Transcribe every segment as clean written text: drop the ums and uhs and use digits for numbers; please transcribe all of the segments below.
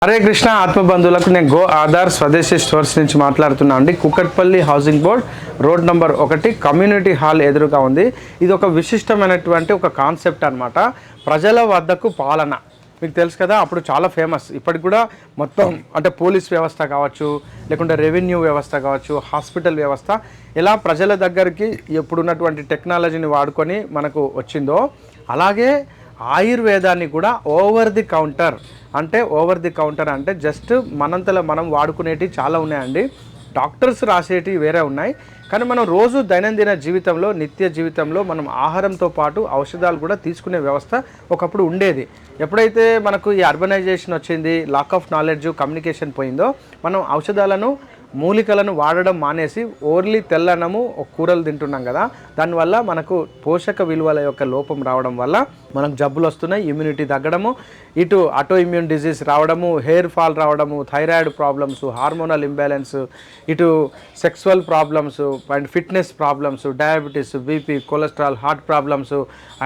హరే కృష్ణ ఆత్మబంధువులకు నేను గో ఆధార్ స్వదేశీ స్టోర్స్ నుంచి మాట్లాడుతున్నా అండి. Kukatpally housing board road number 1 community hall ఎదురుగా ఉంది. ఇది ఒక విశిష్టమైనటువంటి ఒక కాన్సెప్ట్ అనమాట. ప్రజల వద్దకు పాలన మీకు తెలుసు కదా, అప్పుడు చాలా ఫేమస్. ఇప్పటికి కూడా మొత్తం అంటే పోలీస్ వ్యవస్థ కావచ్చు, లేకుంటే రెవెన్యూ వ్యవస్థ కావచ్చు, హాస్పిటల్ వ్యవస్థ ఇలా ప్రజల దగ్గరికి ఇప్పుడున్నటువంటి టెక్నాలజీని వాడుకొని మనకు వచ్చిందో, అలాగే ఆయుర్వేదాన్ని కూడా ఓవర్ ది కౌంటర్ అంటే జస్ట్ మనంతలో మనం వాడుకునేటివి చాలా ఉన్నాయండి. డాక్టర్స్ రాసేటివి వేరే ఉన్నాయి, కానీ మనం రోజు దైనందిన జీవితంలో నిత్య జీవితంలో మనం ఆహారంతో పాటు ఔషధాలు కూడా తీసుకునే వ్యవస్థ ఒకప్పుడు ఉండేది. ఎప్పుడైతే మనకు ఈ అర్బనైజేషన్ వచ్చింది, లాక్ ఆఫ్ నాలెడ్జ్, కమ్యూనికేషన్ పోయిందో, మనం ఔషధాలను మూలికలను వాడడం మానేసి ఓన్లీ తెల్లనము కూరలు తింటున్నాం కదా. దానివల్ల మనకు పోషక విలువల యొక్క లోపం రావడం వల్ల మనకు జబ్బులు వస్తున్నాయి, ఇమ్యూనిటీ తగ్గడము, ఇటు ఆటో ఇమ్యూన్ డిజీజ్ రావడము, హెయిర్ ఫాల్ రావడము, థైరాయిడ్ ప్రాబ్లమ్స్, హార్మోనల్ ఇంబ్యాలెన్స్, ఇటు sexual problems and fitness problems, diabetes, BP, cholesterol, heart problems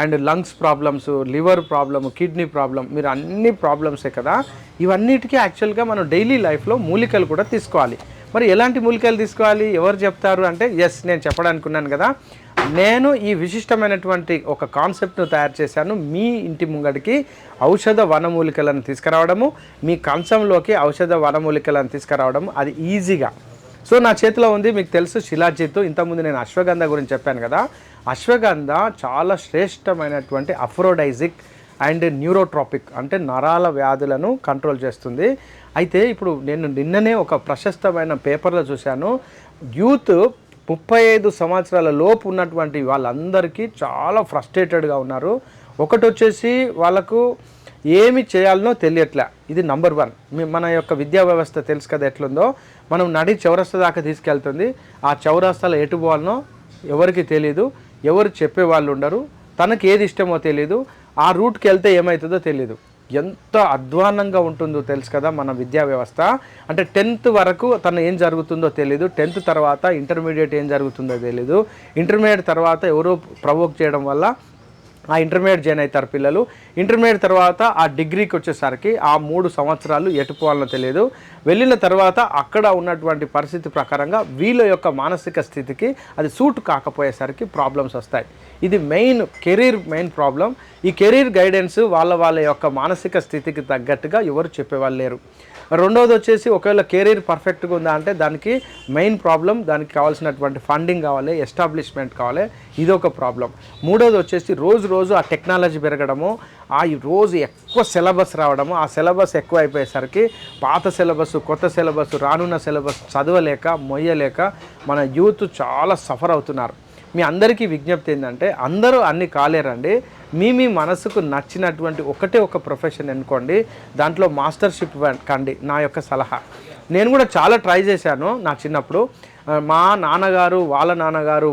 and lungs problems, liver problem, kidney problem, మీరు అన్ని ప్రాబ్లమ్సే కదా. ఇవన్నిటికీ యాక్చువల్గా మనం డైలీ లైఫ్లో మూలికలు కూడా తీసుకోవాలి. మరి ఎలాంటి మూలికలు తీసుకోవాలి, ఎవరు చెప్తారు అంటే, నేను చెప్పడానుకున్నాను కదా. నేను ఈ విశిష్టమైనటువంటి ఒక కాన్సెప్ట్ను తయారు చేశాను. మీ ఇంటి ముంగడికి ఔషధ వనమూలికలను తీసుకురావడము, మీ కంచంలోకి ఔషధ వనమూలికలను తీసుకురావడము, అది ఈజీగా. సో నా చేతిలో ఉంది, మీకు తెలుసు శిలాజిత్. ఇంతకుముందు నేను అశ్వగంధ గురించి చెప్పాను కదా. అశ్వగంధ చాలా శ్రేష్టమైనటువంటి అఫ్రోడైజిక్ అండ్ న్యూరోట్రాపిక్, అంటే నరాల వ్యాధులను కంట్రోల్ చేస్తుంది. అయితే ఇప్పుడు నేను నిన్ననే ఒక ప్రశస్తమైన పేపర్లో చూశాను, యూత్ 35 సంవత్సరాల లోపు ఉన్నటువంటి వాళ్ళందరికీ చాలా ఫ్రస్ట్రేటెడ్గా ఉన్నారు. ఒకటి వచ్చేసి వాళ్ళకు ఏమి చేయాలనో తెలియట్లే. ఇది నంబర్ 1. మన యొక్క విద్యా వ్యవస్థ తెలుసు కదా ఎట్లుందో. మనం నడి చౌరస్తా దాకా తీసుకెళ్తుంది. ఆ చౌరస్తాలో ఎటు పోవాలనో ఎవరికి తెలియదు, ఎవరు చెప్పేవాళ్ళు ఉండరు, తనకి ఏది ఇష్టమో తెలియదు, ఆ రూట్కి వెళ్తే ఏమవుతుందో తెలియదు. ఎంత అధ్వానంగా ఉంటుందో తెలుసు కదా మన విద్యా వ్యవస్థ. అంటే 10th వరకు తను ఏం జరుగుతుందో తెలీదు, 10th తర్వాత ఇంటర్మీడియట్ ఏం జరుగుతుందో తెలీదు, ఇంటర్మీడియట్ తర్వాత ఎవరో ప్రవోక్ చేయడం వల్ల ఆ ఇంటర్మీడియట్ జాయిన్ అవుతారు పిల్లలు. ఇంటర్మీడియట్ తర్వాత ఆ డిగ్రీకి వచ్చేసరికి ఆ 3 సంవత్సరాలు ఎటుపోవాలనో తెలియదు. వెళ్ళిన తర్వాత అక్కడ ఉన్నటువంటి పరిస్థితి ప్రకారంగా వీళ్ళ యొక్క మానసిక స్థితికి అది సూట్ కాకపోయేసరికి ప్రాబ్లమ్స్ వస్తాయి. ఇది మెయిన్ ప్రాబ్లం. ఈ కెరీర్ గైడెన్స్ వాళ్ళ యొక్క మానసిక స్థితికి తగ్గట్టుగా ఎవరు చెప్పేవాళ్ళు లేరు. రెండవది వచ్చేసి, ఒకవేళ కెరీర్ పర్ఫెక్ట్గా ఉందా అంటే దానికి మెయిన్ ప్రాబ్లం, దానికి కావాల్సినటువంటి ఫండింగ్ కావాలి, ఎస్టాబ్లిష్మెంట్ కావాలి, ఇదొక ప్రాబ్లం. మూడోది వచ్చేసి రోజు ఆ టెక్నాలజీ పెరగడము, ఆ రోజు ఎక్కువ సిలబస్ రావడము, ఆ సిలబస్ ఎక్కువ అయిపోయేసరికి పాత సిలబస్, కొత్త సిలబస్, రానున్న సిలబస్ చదవలేక మొయ్యలేక మన యూత్ చాలా సఫర్ అవుతున్నారు. మీ అందరికీ విజ్ఞప్తి ఏంటంటే, అందరూ అన్ని కాలేరండి. మీ మనసుకు నచ్చినటువంటి ఒక ప్రొఫెషన్ ఎన్నుకోండి, దాంట్లో మాస్టర్షిప్ కండి. నా యొక్క సలహా. నేను కూడా చాలా ట్రై చేశాను నా చిన్నప్పుడు. మా నాన్నగారు, వాళ్ళ నాన్నగారు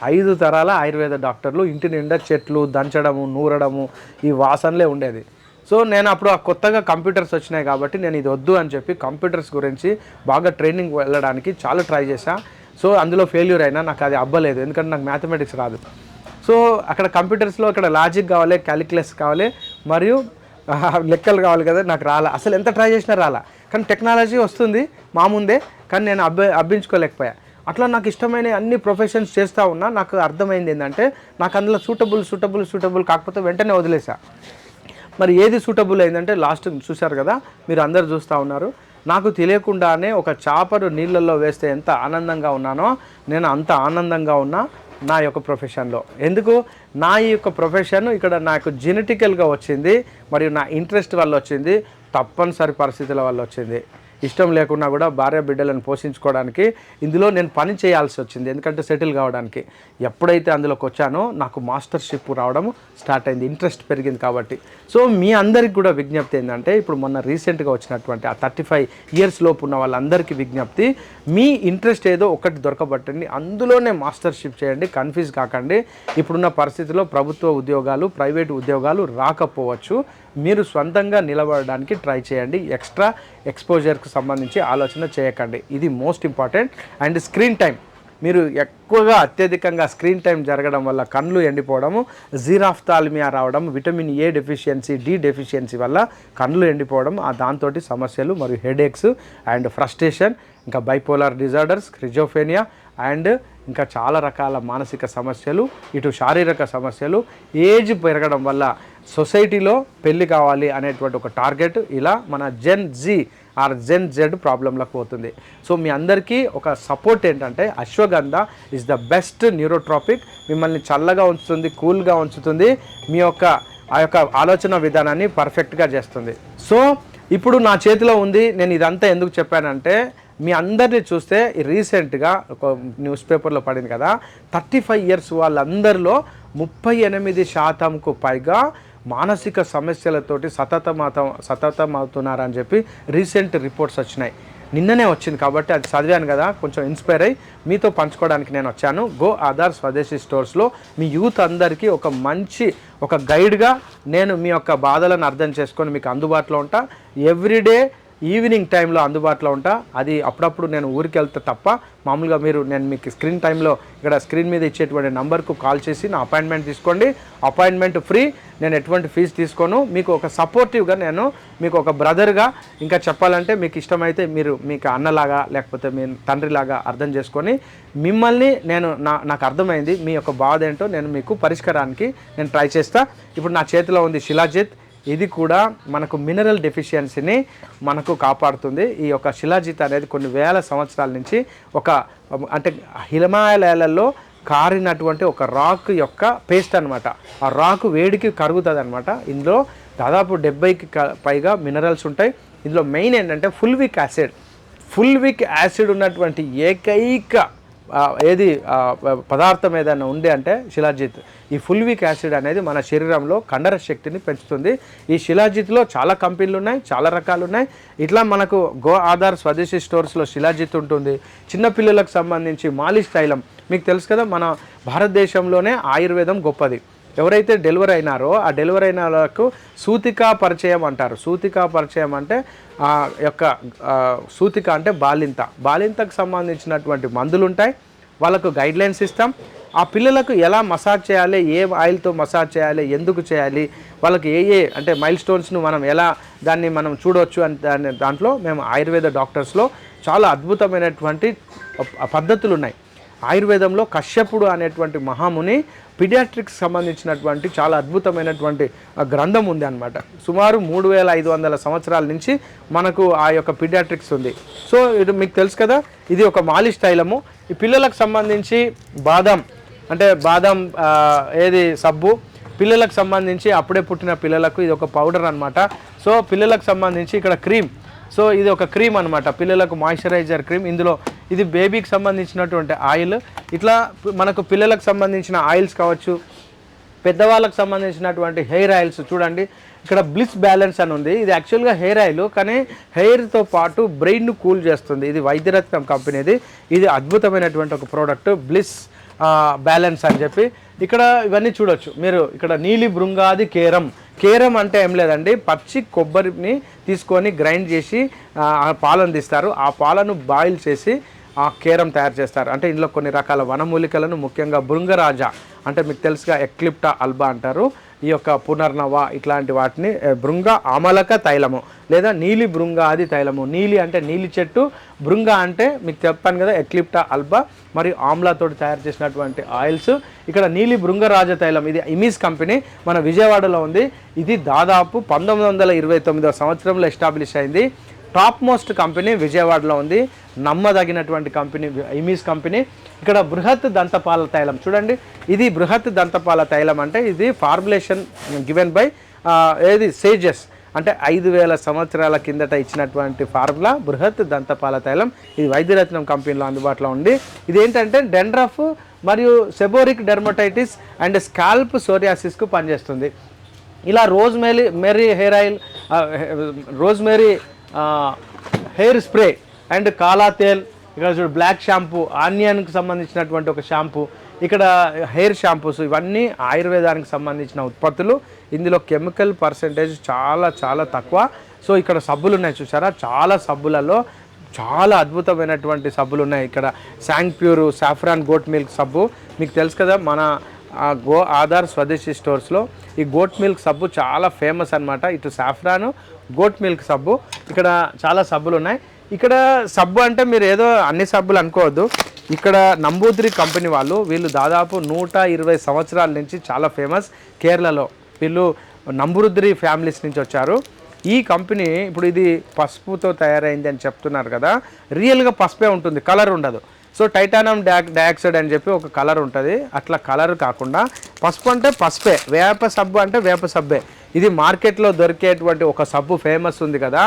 5 తరాల ఆయుర్వేద డాక్టర్లు. ఇంటి నిండా చెట్లు దంచడము, నూరడము, ఈ వాసనలే ఉండేది. సో నేను అప్పుడు కొత్తగా కంప్యూటర్స్ వచ్చినాయి కాబట్టి నేను ఇది వద్దు అని చెప్పి కంప్యూటర్స్ గురించి బాగా ట్రైనింగ్ వెళ్ళడానికి చాలా ట్రై చేశాను. సో అందులో ఫెయిల్యూర్ అయినా నాకు అది అవ్వలేదు, ఎందుకంటే నాకు మ్యాథమెటిక్స్ రాదు. సో అక్కడ కంప్యూటర్స్లో అక్కడ లాజిక్ కావాలి, క్యాలిక్యులస్ కావాలి, మరియు లెక్కలు కావాలి కదా, నాకు రాలా. అసలు ఎంత ట్రై చేసినా రాలా. కానీ టెక్నాలజీ వస్తుంది మా ముందే, కానీ నేను అబ్బించుకోలేకపోయా. అట్లా నాకు ఇష్టమైన అన్ని ప్రొఫెషన్స్ చేస్తూ ఉన్నా. నాకు అర్థమైంది ఏంటంటే, నాకు అందులో సూటబుల్ కాకపోతే వెంటనే వదిలేసా. మరి ఏది సూటబుల్ అయిందంటే, లాస్ట్ చూశారు కదా, మీరు అందరు చూస్తూ ఉన్నారు. నాకు తెలియకుండానే ఒక చేపను నీళ్ళల్లో వేస్తే ఎంత ఆనందంగా ఉన్నానో, నేను అంత ఆనందంగా ఉన్నా నా యొక్క ప్రొఫెషన్లో. ఎందుకు? నా ఈ యొక్క ప్రొఫెషన్ ఇక్కడ నాకు జెనెటికల్గా వచ్చింది, మరియు నా ఇంట్రెస్ట్ వల్ల వచ్చింది, తప్పనిసరి పరిస్థితుల వల్ల వచ్చింది. ఇష్టం లేకున్నా కూడా భార్య బిడ్డలను పోషించుకోవడానికి ఇందులో నేను పని చేయాల్సి వచ్చింది, ఎందుకంటే సెటిల్ కావడానికి. ఎప్పుడైతే అందులోకి వచ్చానో నాకు మాస్టర్షిప్ రావడం స్టార్ట్ అయింది, ఇంట్రెస్ట్ పెరిగింది కాబట్టి. సో మీ అందరికి కూడా విజ్ఞప్తి ఏంటంటే, ఇప్పుడు మొన్న రీసెంట్గా వచ్చినటువంటి ఆ 35 ఇయర్స్ లోపు ఉన్న వాళ్ళందరికీ విజ్ఞప్తి, మీ ఇంట్రెస్ట్ ఏదో ఒకటి దొరకబట్టండి, అందులోనే మాస్టర్షిప్ చేయండి, కన్ఫ్యూజ్ కాకండి. ఇప్పుడున్న పరిస్థితిలో ప్రభుత్వ ఉద్యోగాలు, ప్రైవేటు ఉద్యోగాలు రాకపోవచ్చు. మీరు సొంతంగా నిలబడడానికి ట్రై చేయండి. ఎక్స్ట్రా ఎక్స్పోజర్కి సంబంధించి ఆలోచన చేయకండి. ఇది most important. And screen time మీరు ఎక్కువగా అత్యధికంగా స్క్రీన్ టైం జరగడం వల్ల కళ్ళు ఎండిపోవడము, జీరాఫ్థాల్మియా రావడం, vitamin A deficiency, D deficiency వల్ల కళ్ళు ఎండిపోవడం, దాంతో సమస్యలు మరియు హెడేక్స్ అండ్ ఫ్రస్ట్రేషన్, ఇంకా బైపోలార్ డిజార్డర్స్, స్కిజోఫ్రెనియా అండ్ ఇంకా చాలా రకాల మానసిక సమస్యలు, ఇటు శారీరక సమస్యలు, ఏజ్ పెరగడం వల్ల సొసైటీలో పెళ్ళి కావాలి అనేటువంటి ఒక టార్గెట్, ఇలా మన జెన్ జీ ఆర్ జెన్ జెడ్ ప్రాబ్లంలకు పోతుంది. సో మీ అందరికీ ఒక సపోర్ట్ ఏంటంటే అశ్వగంధ ఈజ్ ద బెస్ట్ న్యూరోట్రాపిక్. మిమ్మల్ని చల్లగా ఉంచుతుంది, కూల్గా ఉంచుతుంది, మీ యొక్క ఆ యొక్క ఆలోచన విధానాన్ని పర్ఫెక్ట్గా చేస్తుంది. సో ఇప్పుడు నా చేతిలో ఉంది. నేను ఇదంతా ఎందుకు చెప్పానంటే మీ అందరినీ చూస్తే రీసెంట్గా ఒక న్యూస్ పేపర్లో పడింది కదా, 35 ఇయర్స్ వాళ్ళందరిలో 38% పైగా మానసిక సమస్యలతోటి సతతమవుతున్నారని చెప్పి రీసెంట్ రిపోర్ట్స్ వచ్చినాయి. నిన్ననే వచ్చింది కాబట్టి అది చదివాను కదా, కొంచెం ఇన్స్పైర్ అయ్యి మీతో పంచుకోవడానికి నేను వచ్చాను. గో ఆధార్ స్వదేశీ స్టోర్స్లో మీ యూత్ అందరికీ ఒక మంచి ఒక గైడ్గా నేను మీ యొక్క బాధలను అర్థం చేసుకొని మీకు అందుబాటులో ఉంటా. ఎవ్రీడే ఈవినింగ్ టైంలో అందుబాటులో ఉంటా. అది అప్పుడప్పుడు నేను ఊరికి వెళ్తే తప్ప మామూలుగా నేను మీకు స్క్రీన్ టైంలో ఇక్కడ స్క్రీన్ మీద ఇచ్చేటువంటి నంబర్కు కాల్ చేసి నా అపాయింట్మెంట్ తీసుకోండి. అపాయింట్మెంట్ ఫ్రీ, నేను ఎటువంటి ఫీజు తీసుకోను. మీకు ఒక సపోర్టివ్గా నేను మీకు ఒక బ్రదర్గా, ఇంకా చెప్పాలంటే మీకు ఇష్టమైతే మీరు మీకు అన్నలాగా లేకపోతే మీ తండ్రిలాగా అర్థం చేసుకొని మిమ్మల్ని నాకు అర్థమైంది మీ యొక్క బాధ ఏంటో నేను మీకు పరిష్కారానికి నేను ట్రై చేస్తా. ఇప్పుడు నా చేతిలో ఉంది శిలాజిత్. ఇది కూడా మనకు మినరల్ డెఫిషియన్సీని మనకు కాపాడుతుంది. ఈ యొక్క శిలాజిత్ అనేది కొన్ని వేల సంవత్సరాల నుంచి అంటే హిమాలయాలలో కారినటువంటి ఒక రాక్ యొక్క పేస్ట్ అనమాట. ఆ రాక్ వేడికి కరుగుతుంది అనమాట. ఇందులో దాదాపు 70కి పైగా మినరల్స్ ఉంటాయి. ఇందులో మెయిన్ ఏంటంటే ఫుల్విక్ యాసిడ్ ఉన్నటువంటి ఏకైక పదార్థం ఏదైనా ఉంది అంటే శిలాజిత్. ఈ ఫుల్విక్ యాసిడ్ అనేది మన శరీరంలో కండర శక్తిని పెంచుతుంది. ఈ శిలాజిత్లో చాలా కంపెనీలు ఉన్నాయి, చాలా రకాలు ఉన్నాయి. ఇట్లా మనకు గో ఆధార్ స్వదేశీ స్టోర్స్లో శిలాజిత్ ఉంటుంది. చిన్నపిల్లలకు సంబంధించి మాలిష్ తైలం మీకు తెలుసు కదా, మన భారతదేశంలోనే ఆయుర్వేదం గొప్పది. ఎవరైతే డెలివరీ అయినారో ఆ డెలివరీ అయిన వాళ్ళకు సూతికా పరిచయం అంటారు. సూతికా పరిచయం అంటే సూతిక అంటే బాలింతకు సంబంధించినటువంటి మందులు ఉంటాయి. వాళ్ళకు గైడ్లైన్స్ ఇస్తాం. ఆ పిల్లలకు ఎలా మసాజ్ చేయాలి, ఏ ఆయిల్తో మసాజ్ చేయాలి, ఎందుకు చేయాలి, వాళ్ళకి అంటే మైల్ స్టోన్స్ను మనం ఎలా దాన్ని మనం చూడవచ్చు అని దాంట్లో మేము ఆయుర్వేద డాక్టర్స్లో చాలా అద్భుతమైనటువంటి పద్ధతులు ఉన్నాయి. ఆయుర్వేదంలో కశ్యపుడు అనేటువంటి మహాముని పీడియాట్రిక్స్ సంబంధించినటువంటి చాలా అద్భుతమైనటువంటి గ్రంథం ఉంది అనమాట. సుమారు 3500 సంవత్సరాల నుంచి మనకు ఆ యొక్క పీడియాట్రిక్స్ ఉంది. సో ఇది మీకు తెలుసు కదా, ఇది ఒక మాలిష్ తైలము. ఈ పిల్లలకు సంబంధించి బాదం సబ్బు, పిల్లలకు సంబంధించి అప్పుడే పుట్టిన పిల్లలకు ఇది ఒక పౌడర్ అనమాట. సో పిల్లలకు సంబంధించి ఇక్కడ క్రీమ్. సో ఇది ఒక క్రీమ్ అనమాట, పిల్లలకు మాయిశ్చరైజర్ క్రీమ్. ఇందులో ఇది బేబీకి సంబంధించినటువంటి ఆయిల్. ఇట్లా మనకు పిల్లలకు సంబంధించిన ఆయిల్స్ కావచ్చు, పెద్దవాళ్ళకు సంబంధించినటువంటి హెయిర్ ఆయిల్స్. చూడండి ఇక్కడ బ్లిస్ బ్యాలెన్స్ అని ఉంది. ఇది యాక్చువల్గా హెయిర్ ఆయిల్, కానీ హెయిర్తో పాటు బ్రెయిన్ను కూల్ చేస్తుంది. ఇది వైద్యరత్నం కంపెనీది. ఇది అద్భుతమైనటువంటి ఒక ప్రోడక్ట్ బ్లిస్ బ్యాలెన్స్ అని చెప్పి. ఇక్కడ ఇవన్నీ చూడొచ్చు మీరు. ఇక్కడ నీలి భృంగాది కేరం అంటే ఏం లేదండి, పచ్చి కొబ్బరిని తీసుకొని గ్రైండ్ చేసి పాలను తీస్తారు. ఆ పాలను బాయిల్ చేసి ఆ కేరం తయారు చేస్తారు. అంటే ఇందులో కొన్ని రకాల వనమూలికలను, ముఖ్యంగా భృంగరాజ అంటే మీకు తెలుసుగా ఎక్లిప్టా అల్బా అంటారు, ఈ యొక్క పునర్నవ ఇట్లాంటి వాటిని భృంగ ఆమలక తైలము లేదా నీలి భృంగాది తైలము. నీలి అంటే నీలి చెట్టు, భృంగ అంటే మీకు చెప్పాను కదా ఎక్లిప్టా అల్బా మరియు ఆమ్లాతోటి తయారు చేసినటువంటి ఆయిల్స్. ఇక్కడ నీలి భృంగరాజ తైలం ఇది ఇమీస్ కంపెనీ మన విజయవాడలో ఉంది. ఇది దాదాపు 1929వ సంవత్సరంలో ఎస్టాబ్లిష్ అయింది. టాప్ మోస్ట్ కంపెనీ విజయవాడలో ఉంది, నమ్మదగినటువంటి కంపెనీ ఇమీస్ కంపెనీ. ఇక్కడ బృహత్ దంతపాల తైలం చూడండి, ఇది బృహత్ దంతపాల తైలం అంటే ఇది ఫార్ములేషన్ గివెన్ బై సేజెస్ అంటే 5000 సంవత్సరాల కిందట ఇచ్చినటువంటి ఫార్ములా బృహత్ దంతపాల తైలం. ఇది వైద్యరత్నం కంపెనీలో అందుబాటులో ఉంది. ఇది ఏంటంటే డెండ్రఫ్ మరియు సెబోరిక్ డెర్మటైటిస్ అండ్ స్కాల్ప్ సోరియాసిస్కు పనిచేస్తుంది. ఇలా rosemary hair oil, rosemary hair spray and కాలా తేల్. ఇక్కడ చూడు బ్లాక్ షాంపూ, ఆనియన్కి సంబంధించినటువంటి ఒక షాంపూ, ఇక్కడ హెయిర్ షాంపూస్, ఇవన్నీ ఆయుర్వేదానికి సంబంధించిన ఉత్పత్తులు. ఇందులో కెమికల్ పర్సెంటేజ్ చాలా చాలా తక్కువ. సో ఇక్కడ సబ్బులు ఉన్నాయి చూసారా, చాలా సబ్బులలో చాలా అద్భుతమైనటువంటి సబ్బులు ఉన్నాయి. ఇక్కడ శాంగ్ ప్యూర్ సాఫ్రాన్ గోట్ మిల్క్ సబ్బు మీకు తెలుసు కదా, మన గో ఆధార్ స్వదేశీ స్టోర్స్లో ఈ గోట్ మిల్క్ సబ్బు చాలా ఫేమస్ అనమాట. ఇటు సాఫ్రాన్ గోట్ మిల్క్ సబ్బు, ఇక్కడ చాలా సబ్బులు ఉన్నాయి. ఇక్కడ సబ్బు అంటే మీరు ఏదో అన్ని సబ్బులు అనుకోవద్దు. ఇక్కడ నంబూద్రి కంపెనీ వీళ్ళు దాదాపు 120 సంవత్సరాల నుంచి చాలా ఫేమస్ కేరళలో. వీళ్ళు నంబూద్రి ఫ్యామిలీస్ నుంచి వచ్చారు. ఈ కంపెనీ ఇప్పుడు ఇది పసుపుతో తయారైంది అని చెప్తున్నారు కదా, రియల్గా పసుపే ఉంటుంది, కలర్ ఉండదు. సో టైటానియం డయాక్సైడ్ అని చెప్పి ఒక కలర్ ఉంటుంది, అట్లా కలర్ కాకుండా పసుపు అంటే పసుపే, వేప సబ్బు అంటే వేప సబ్బే. ఇది మార్కెట్లో దొరికేటువంటి ఒక సబ్బు ఫేమస్ ఉంది కదా,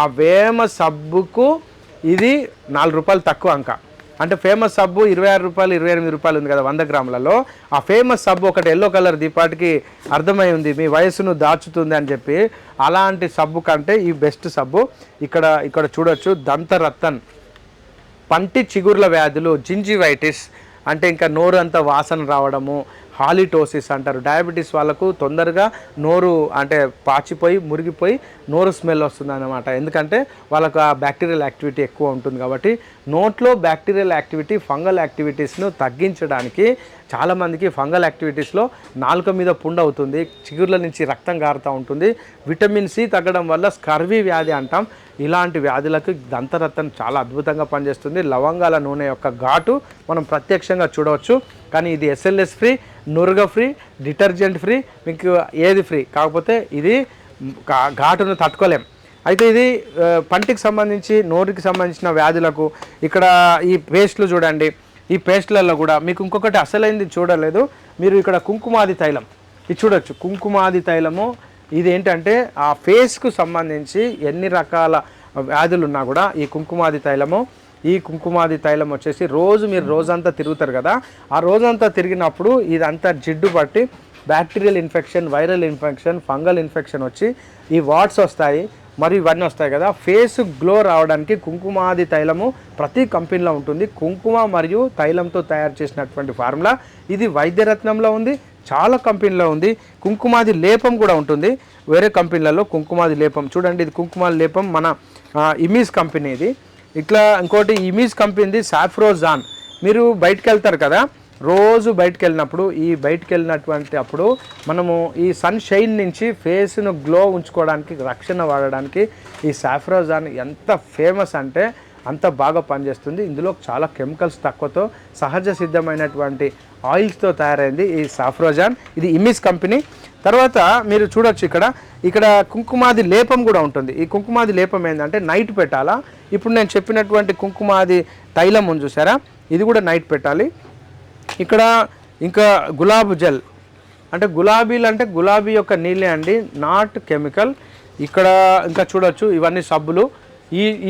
ఆ వేమ సబ్బుకు ఇది 4 రూపాయలు తక్కువ అంక. అంటే ఫేమస్ సబ్బు 26 రూపాయలు 28 రూపాయలు ఉంది కదా 100 గ్రాములలో. ఆ ఫేమస్ సబ్బు ఒకటి ఎల్లో కలర్ దీపాటికి అర్థమై ఉంది మీ వయసును దాచుతుంది అని చెప్పి. అలాంటి సబ్బు కంటే ఈ బెస్ట్ సబ్బు. ఇక్కడ చూడొచ్చు, దంతరత్తన్, పంటి చిగుర్ల వ్యాధులు, జింజివైటిస్ అంటే ఇంకా నోరు అంతా వాసన రావడము, హాలిటోసిస్ అంటారు. డయాబెటీస్ వాళ్ళకు తొందరగా నోరు అంటే పాచిపోయి మురిగిపోయి నోరు స్మెల్ వస్తుంది అన్నమాట. ఎందుకంటే వాళ్ళకు ఆ బ్యాక్టీరియల్ యాక్టివిటీ ఎక్కువ ఉంటుంది కాబట్టి. నోట్లో బ్యాక్టీరియల్ యాక్టివిటీ, ఫంగల్ యాక్టివిటీస్ను తగ్గించడానికి చాలామందికి ఫంగల్ యాక్టివిటీస్లో నాలుక మీద పుండు అవుతుంది, చిగుర్ల నుంచి రక్తం కారుతూ ఉంటుంది. విటమిన్ సి తగ్గడం వల్ల స్కర్వీ వ్యాధి అంటాం. ఇలాంటి వ్యాధులకు దంతరత్నం చాలా అద్భుతంగా పనిచేస్తుంది. లవంగాల నూనె యొక్క ఘాటు మనం ప్రత్యక్షంగా చూడవచ్చు. కానీ ఇది ఎస్ఎల్ఎస్ ఫ్రీ, నురగ ఫ్రీ, డిటర్జెంట్ ఫ్రీ, మీకు ఏది ఫ్రీ. కాకపోతే ఇది ఘాటును తట్టుకోలేం. అయితే ఇది పంటికి సంబంధించి, నోరుకి సంబంధించిన వ్యాధులకు ఇక్కడ ఈ పేస్ట్లు చూడండి. ఈ పేస్ట్లలో కూడా మీకు ఇంకొకటి అసలైంది చూడలేదు మీరు, ఇక్కడ కుంకుమాది తైలం ఇది చూడొచ్చు. కుంకుమాది తైలము ఇది ఏంటంటే ఆ ఫేస్కు సంబంధించి ఎన్ని రకాల వ్యాధులు ఉన్నా కూడా ఈ కుంకుమాది తైలం వచ్చేసి మీరు రోజంతా తిరుగుతారు కదా, ఆ రోజంతా తిరిగినప్పుడు ఇదంతా జిడ్డు పట్టి bacterial infection, viral infection, fungal infection వచ్చి ఈ వాట్స్ వస్తాయి, మరి ఇవన్నీ వస్తాయి కదా. ఫేస్ గ్లో రావడానికి కుంకుమాది తైలము ప్రతి కంపెనీలో ఉంటుంది. కుంకుమ మరియు తైలంతో తయారు చేసినటువంటి ఫార్ములా ఇది వైద్యరత్నంలో ఉంది, చాలా కంపెనీలో ఉంది. కుంకుమాది లేపం కూడా ఉంటుంది వేరే కంపెనీలలో. కుంకుమాది లేపం చూడండి, ఇది కుంకుమాది లేపం మన ఇమీజ్ కంపెనీ ఇది. ఇట్లా ఇంకోటి ఇమీజ్ కంపెనీది సాఫ్రోజాన్. మీరు బయటకు వెళ్తారు కదా, రోజు బయటకు వెళ్ళినప్పుడు బయటకు వెళ్ళినటువంటి అప్పుడు మనము ఈ సన్ షైన్ నుంచి ఫేస్ను గ్లో ఉంచుకోవడానికి, రక్షణ వాడడానికి ఈ సాఫ్రోజాన్ ఎంత ఫేమస్ అంటే అంత బాగా పనిచేస్తుంది. ఇందులో చాలా కెమికల్స్ తక్కువతో సహజ సిద్ధమైనటువంటి ఆయిల్స్తో తయారైంది ఈ సాఫ్రోజాన్. ఇది ఇమీజ్ కంపెనీ. తర్వాత మీరు చూడొచ్చు ఇక్కడ కుంకుమాది లేపం కూడా ఉంటుంది. ఈ కుంకుమాది లేపం ఏంటంటే నైట్ పెట్టాలా. ఇప్పుడు నేను చెప్పినటువంటి కుంకుమాది తైలం ఉంది చూసారా, ఇది కూడా నైట్ పెట్టాలి. ఇక్కడ ఇంకా గులాబీ జెల్ అంటే గులాబీలు అంటే గులాబీ యొక్క నీళ్ళే అండి, నాట్ కెమికల్. ఇక్కడ ఇంకా చూడొచ్చు ఇవన్నీ సబ్బులు.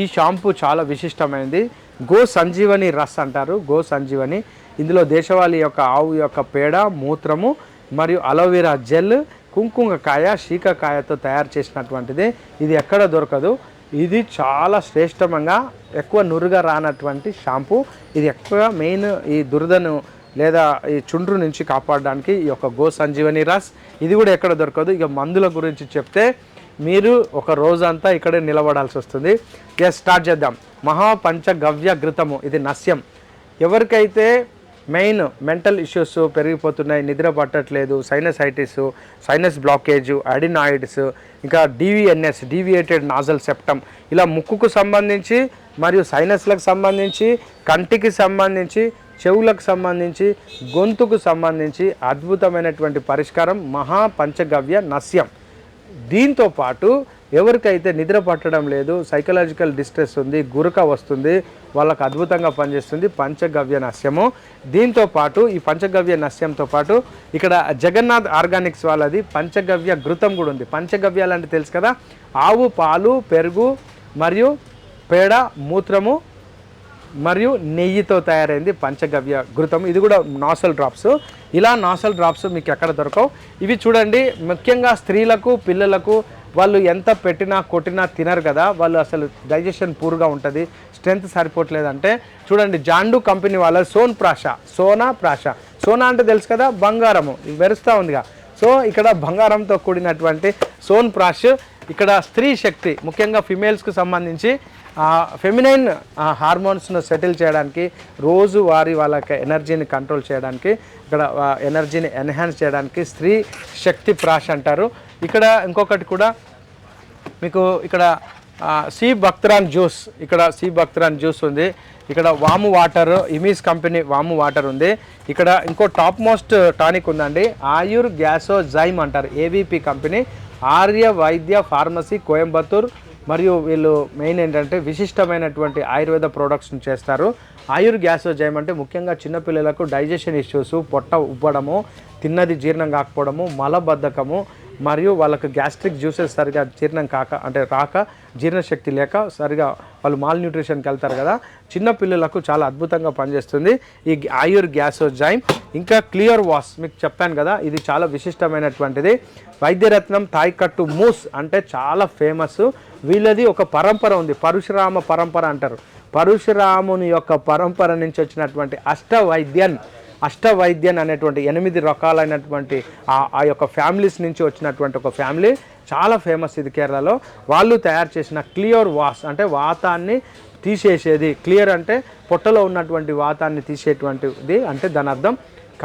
ఈ షాంపూ చాలా విశిష్టమైనది. గో సంజీవని రస్ అంటారు, గో సంజీవని. ఇందులో దేశవాళీ యొక్క ఆవు యొక్క పేడ, మూత్రము మరియు అలోవెరా జెల్, కుంకుమకాయ, శీకాకాయతో తయారు చేసినటువంటిది. ఇది ఎక్కడ దొరకదు. ఇది చాలా శ్రేష్టంగా ఎక్కువ నురుగా రానటువంటి షాంపూ. ఇది ఎక్కువ మెయిన్ ఈ దురదను లేదా ఈ చుండ్రు నుంచి కాపాడడానికి ఈ యొక్క గో సంజీవని రస్. ఇది కూడా ఎక్కడ దొరకదు. ఇక మందుల గురించి చెప్తే మీరు ఒక రోజంతా ఇక్కడే నిలబడాల్సి వస్తుంది. స్టార్ట్ చేద్దాం. మహాపంచగవ్య ఘృతము, ఇది నస్యం. ఎవరికైతే మెయిన్ మెంటల్ ఇష్యూస్ పెరిగిపోతున్నాయి, నిద్ర పట్టట్లేదు, సైనసైటిస్, సైనస్ బ్లాకేజ్, అడినాయిడ్స్, ఇంకా డివిఎన్ఎస్, డీవియేటెడ్ నాజల్ సెప్టమ్, ఇలా ముక్కుకు సంబంధించి మరియు సైనస్లకు సంబంధించి, కంటికి సంబంధించి, చెవులకు సంబంధించి, గొంతుకు సంబంధించి అద్భుతమైనటువంటి పరిష్కారం మహాపంచగవ్య నస్యం. దీంతో పాటు ఎవరికైతే నిద్ర పట్టడం లేదు, సైకలాజికల్ డిస్ట్రెస్ ఉంది, గురక వస్తుంది, వాళ్ళకు అద్భుతంగా పనిచేస్తుంది పంచగవ్య నస్యము. దీంతో పాటు ఈ పంచగవ్య నస్యంతో పాటు ఇక్కడ జగన్నాథ్ ఆర్గానిక్స్ వాళ్ళది పంచగవ్య ఘృతం కూడా ఉంది. పంచగవ్యాలు అంటే తెలుసు కదా, ఆవు పాలు, పెరుగు మరియు పేడ, మూత్రము మరియు నెయ్యితో తయారైంది పంచగవ్య ఘృతం. ఇది కూడా నాసల్ డ్రాప్స్. ఇలా నాసల్ డ్రాప్స్ మీకు ఎక్కడ దొరకవు. ఇవి చూడండి, ముఖ్యంగా స్త్రీలకు, పిల్లలకు, వాళ్ళు ఎంత పెట్టినా కొట్టినా తినరు కదా, వాళ్ళు అసలు డైజెషన్ పూర్గా ఉంటుంది, స్ట్రెంత్ సరిపోవట్లేదంటే చూడండి జాండు కంపెనీ వాళ్ళ సోనా ప్రాష. సోనా అంటే తెలుసు కదా, బంగారము, వెరుస్తూ ఉందిగా. సో ఇక్కడ బంగారంతో కూడినటువంటి సోన్ ప్రాష్. ఇక్కడ స్త్రీ శక్తి, ముఖ్యంగా ఫిమేల్స్కి సంబంధించి ఫెమినైన్ హార్మోన్స్ను సెటిల్ చేయడానికి, రోజు వారి వాళ్ళకి ఎనర్జీని కంట్రోల్ చేయడానికి, ఇక్కడ ఎనర్జీని ఎన్హాన్స్ చేయడానికి స్త్రీ శక్తి ప్రాష్ అంటారు. ఇక్కడ ఇంకొకటి కూడా మీకు ఇక్కడ సి బక్త్రాన్ జ్యూస్, ఇక్కడ సి బక్త్రాన్ జ్యూస్ ఉంది. ఇక్కడ వాము వాటర్, ఇమీస్ కంపెనీ వాము వాటర్ ఉంది. ఇక్కడ ఇంకో టాప్ మోస్ట్ టానిక్ ఉందండి, ఆయుర్ గ్యాసోజైమ్ అంటారు, ఏబీపీ కంపెనీ, ఆర్య వైద్య ఫార్మసీ కోయంబత్తూర్. మరియు వీళ్ళు మెయిన్ ఏంటంటే విశిష్టమైనటువంటి ఆయుర్వేద ప్రోడక్ట్స్ని చేస్తారు. ఆయుర్ గ్యాసోజైమ్ అంటే ముఖ్యంగా చిన్నపిల్లలకు డైజెషన్ ఇష్యూస్, పొట్ట ఉబ్బడము, తిన్నది జీర్ణం కాకపోవడము, మలబద్ధకము, మరియు వాళ్ళకు గ్యాస్ట్రిక్ జ్యూసెస్ సరిగా జీర్ణం రాక జీర్ణశక్తి లేక సరిగా వాళ్ళు మాల్ న్యూట్రిషన్కి వెళ్తారు కదా, చిన్న పిల్లలకు చాలా అద్భుతంగా పనిచేస్తుంది ఈ ఆయుర్ గ్యాసోజైమ్. ఇంకా క్లియర్ వాష్ మీకు చెప్పాను కదా, ఇది చాలా విశిష్టమైనటువంటిది. వైద్యరత్నం తాయికట్టు మూస్ అంటే చాలా ఫేమస్. వీళ్ళది ఒక పరంపర ఉంది, పరశురామ పరంపర అంటారు. పరశురాముని యొక్క పరంపర నుంచి వచ్చినటువంటి అష్టవైద్యన్ అనేటువంటి 8 రకాలైనటువంటి ఆ యొక్క ఫ్యామిలీస్ నుంచి వచ్చినటువంటి ఒక ఫ్యామిలీ, చాలా ఫేమస్ ఇది కేరళలో. వాళ్ళు తయారు చేసిన క్లియర్ వాష్ అంటే వాతాన్ని తీసేసేది, క్లియర్ అంటే పొట్టలో ఉన్నటువంటి వాతాన్ని తీసేటువంటిది, అంటే దాని అర్థం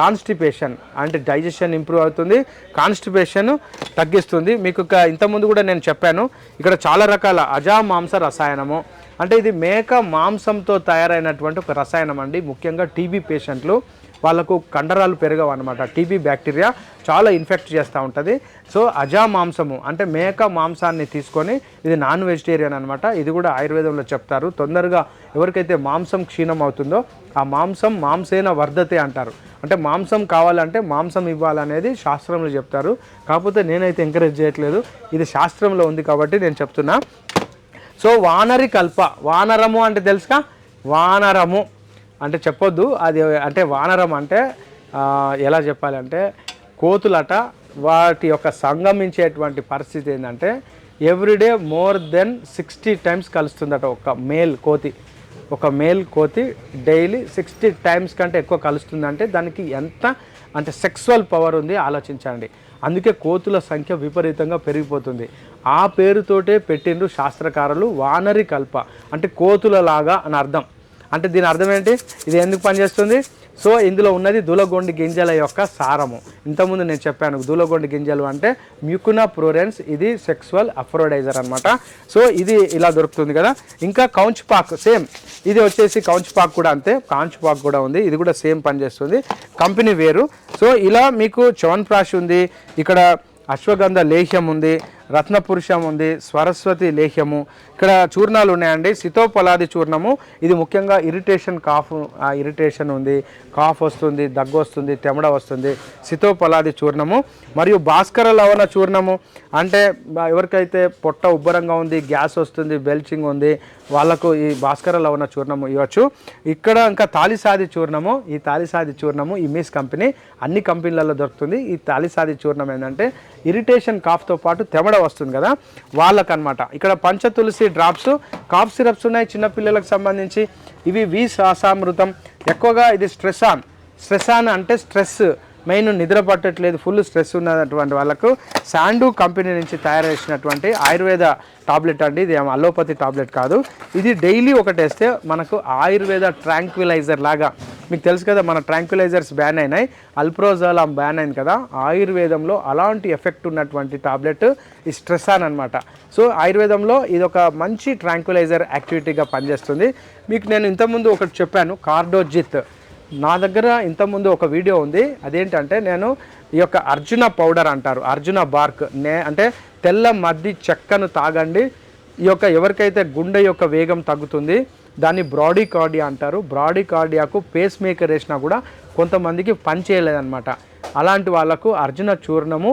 కాన్స్టిపేషన్ అంటే డైజెషన్ ఇంప్రూవ్ అవుతుంది, కాన్స్టిపేషన్ తగ్గిస్తుంది. మీకు ఇంతకుముందు కూడా నేను చెప్పాను, ఇక్కడ చాలా రకాల అజామాంస రసాయనము అంటే ఇది మేక మాంసంతో తయారైనటువంటి ఒక రసాయనం అండి. ముఖ్యంగా టీబీ పేషెంట్లు వాళ్ళకు కండరాలు పెరగవు అనమాట, టీబీ బ్యాక్టీరియా చాలా ఇన్ఫెక్ట్ చేస్తూ ఉంటుంది. సో అజామాంసము అంటే మేక మాంసాన్ని తీసుకొని, ఇది నాన్ వెజిటేరియన్ అనమాట. ఇది కూడా ఆయుర్వేదంలో చెప్తారు. తొందరగా ఎవరికైతే మాంసం క్షీణం అవుతుందో ఆ మాంసేన వర్ధతే అంటారు. అంటే మాంసం కావాలంటే మాంసం ఇవ్వాలనేది శాస్త్రంలో చెప్తారు. కాకపోతే నేనైతే ఎంకరేజ్ చేయట్లేదు, ఇది శాస్త్రంలో ఉంది కాబట్టి నేను చెప్తున్నా. సో వానరి కల్ప, వానరము అంటే తెలుసుగా, వానరము అంటే చెప్పొద్దు అది, అంటే వానరం అంటే ఎలా చెప్పాలంటే కోతులట వాటి యొక్క సంగమించేటువంటి పరిస్థితి ఏంటంటే ఎవ్రీడే మోర్ దెన్ 60 టైమ్స్ కలుస్తుందట ఒక మేల్ కోతి డైలీ 60 టైమ్స్ కంటే ఎక్కువ కలుస్తుందంటే దానికి ఎంత అంటే సెక్సువల్ పవర్ ఉంది ఆలోచించండి. అందుకే కోతుల సంఖ్య విపరీతంగా పెరిగిపోతుంది. ఆ పేరుతోటే పెట్టిండ్రు శాస్త్రకారులు వానరి కల్ప, అంటే కోతులలాగా అని అర్థం. అంటే దీని అర్థం ఏంటి, ఇది ఎందుకు పనిచేస్తుంది? సో ఇందులో ఉన్నది దూలగొండి గింజల యొక్క సారము. ఇంతకుముందు నేను చెప్పాను దూలగొండి గింజలు అంటే మ్యూకునా ప్రోరెన్స్, ఇది సెక్సువల్ అఫ్రోడైజర్ అనమాట. సో ఇది ఇలా దొరుకుతుంది కదా. ఇంకా కౌంచ్ పాక్ సేమ్, ఇది వచ్చేసి కౌంచ్ పాక్ కూడా అంతే, కాంచ్ పాక్ కూడా ఉంది, ఇది కూడా సేమ్ పనిచేస్తుంది, కంపెనీ వేరు. సో ఇలా మీకు చ్యవన్ప్రాష్ ఉంది, ఇక్కడ అశ్వగంధ లేహ్యం ఉంది, రత్నపురుషం ఉంది, సరస్వతి లేహ్యము, ఇక్కడ చూర్ణాలు ఉన్నాయండి. సితోపలాది చూర్ణము, ఇది ముఖ్యంగా ఇరిటేషన్ ఉంది, కాఫ్ వస్తుంది, దగ్గు వస్తుంది, తెమడ వస్తుంది, సితోపలాది చూర్ణము. మరియు భాస్కర లవణ చూర్ణము అంటే ఎవరికైతే పొట్ట ఉబ్బరంగా ఉంది, గ్యాస్ వస్తుంది, బెల్చింగ్ ఉంది, వాళ్ళకు ఈ భాస్కర లవణ చూర్ణము ఇవ్వచ్చు. ఇక్కడ ఇంకా తాలిసాది చూర్ణము, ఈ తాలిసాది చూర్ణము ఇమీస్ కంపెనీ, అన్ని కంపెనీలలో దొరుకుతుంది. ఈ తాలిసాది చూర్ణం ఏంటంటే ఇరిటేషన్ కాఫ్తో పాటు తెమడ వస్తుంది కదా వాళ్ళకనమాట. ఇక్కడ పంచతులసి డ్రాప్స్, కాఫ్ సిరప్స్ ఉన్నాయి చిన్నపిల్లలకు సంబంధించి. ఇవి శ్వాసామృతం, ఎక్కువగా ఇది స్ట్రెస్ అంటే స్ట్రెస్ మెయిన్, నిద్ర పట్టట్లేదు, ఫుల్ స్ట్రెస్ ఉన్నటువంటి వాళ్ళకు శాండూ కంపెనీ నుంచి తయారు చేసినటువంటి ఆయుర్వేద టాబ్లెట్ అండి. ఇది అలోపతి టాబ్లెట్ కాదు, ఇది డైలీ ఒకటి వేస్తే మనకు ఆయుర్వేద ట్రాంక్విలైజర్ లాగా. మీకు తెలుసు కదా మన ట్రాంక్విలైజర్స్ బ్యాన్ అయినాయి, అల్ప్రోజాలామ్ బ్యాన్ అయింది కదా, ఆయుర్వేదంలో అలాంటి ఎఫెక్ట్ ఉన్నటువంటి టాబ్లెట్ ఈ స్ట్రెసాన్ అనమాట. సో ఆయుర్వేదంలో ఇది ఒక మంచి ట్రాంక్విలైజర్ యాక్టివిటీగా పనిచేస్తుంది. మీకు నేను ఇంతకుముందు ఒకటి చెప్పాను కార్డోజిత్, నా దగ్గర ఇంతకుముందు ఒక వీడియో ఉంది. అదేంటంటే నేను ఈ యొక్క అర్జున పౌడర్ అంటారు, అర్జున బార్క్ అంటే తెల్ల మద్ది చెక్కను తాగండి. ఈ యొక్క ఎవరికైతే గుండె యొక్క వేగం తగ్గుతుంది, దాన్ని బ్రాడీకార్డియా అంటారు. బ్రాడీకార్డియాకు పేస్ మేకర్ వేసినా కూడా కొంతమందికి పని చేయలేదన్నమాట. అలాంటి వాళ్ళకు అర్జున చూర్ణము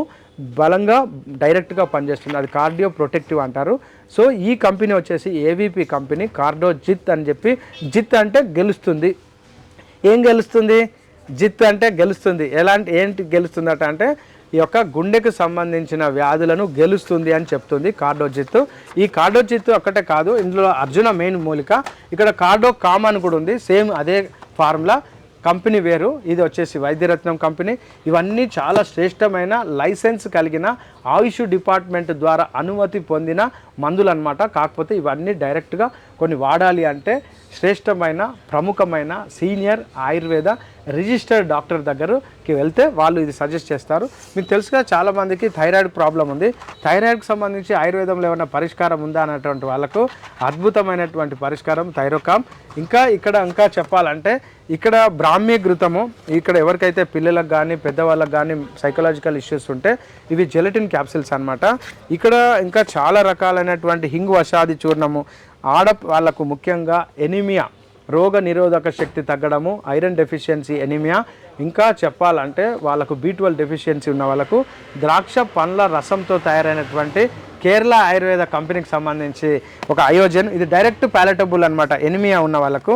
బలంగా డైరెక్ట్గా పనిచేస్తుంది, అది కార్డియో ప్రొటెక్టివ్ అంటారు. సో ఈ కంపెనీ వచ్చేసి ఏవిపి కంపెనీ, కార్డోజిత్ అని చెప్పి. జిత్ అంటే గెలుస్తుంది, ఏం గెలుస్తుంది? జిత్ అంటే గెలుస్తుంది. ఏంటి గెలుస్తుందట అంటే ఈ యొక్క గుండెకు సంబంధించిన వ్యాధులను గెలుస్తుంది అని చెప్తుంది కార్డోజిత్. ఈ కార్డోజిత్ ఒక్కటే కాదు, ఇందులో అర్జున మెయిన్ మూలిక, ఇక్కడ కార్డో కామన్ కూడా ఉంది, సేమ్ అదే ఫార్ములా, కంపెనీ వేరు. ఇది వచ్చేసి వైద్యరత్నం కంపెనీ. ఇవన్నీ చాలా శ్రేష్టమైన లైసెన్స్ కలిగిన ఆయుష్ డిపార్ట్మెంట్ ద్వారా అనుమతి పొందిన మందులు అనమాట. కాకపోతే ఇవన్నీ డైరెక్ట్గా కొన్ని వాడాలి అంటే శ్రేష్టమైన ప్రముఖమైన సీనియర్ ఆయుర్వేద రిజిస్టర్డ్ డాక్టర్ దగ్గరకి వెళ్తే వాళ్ళు ఇది సజెస్ట్ చేస్తారు. మీకు తెలుసుగా చాలామందికి థైరాయిడ్ ప్రాబ్లం ఉంది. థైరాయిడ్కి సంబంధించి ఆయుర్వేదంలో ఏమైనా పరిష్కారం ఉందా అన్నటువంటి వాళ్ళకు అద్భుతమైనటువంటి పరిష్కారం థైరోకామ్. ఇంకా చెప్పాలంటే ఇక్కడ బ్రాహ్మీ ఘృతము, ఇక్కడ ఎవరికైతే పిల్లలకు కానీ పెద్దవాళ్ళకి కానీ సైకలాజికల్ ఇష్యూస్ ఉంటే ఇవి జెలటిన్ క్యాప్సిల్స్ అనమాట. ఇక్కడ ఇంకా చాలా రకాలైనటువంటి హింగు వషాది చూర్ణము, వాళ్ళకు ముఖ్యంగా ఎనీమియా, రోగ నిరోధక శక్తి తగ్గడము, ఐరన్ డెఫిషియన్సీ ఎనీమియా, ఇంకా చెప్పాలంటే వాళ్ళకు B12 డెఫిషియన్సీ ఉన్న వాళ్ళకు ద్రాక్ష పండ్ల రసంతో తయారైనటువంటి కేరళ ఆయుర్వేద కంపెనీకి సంబంధించి ఒక అయోజన్, ఇది డైరెక్ట్ ప్యాలెటబుల్ అనమాట. ఎనిమియా ఉన్న వాళ్ళకు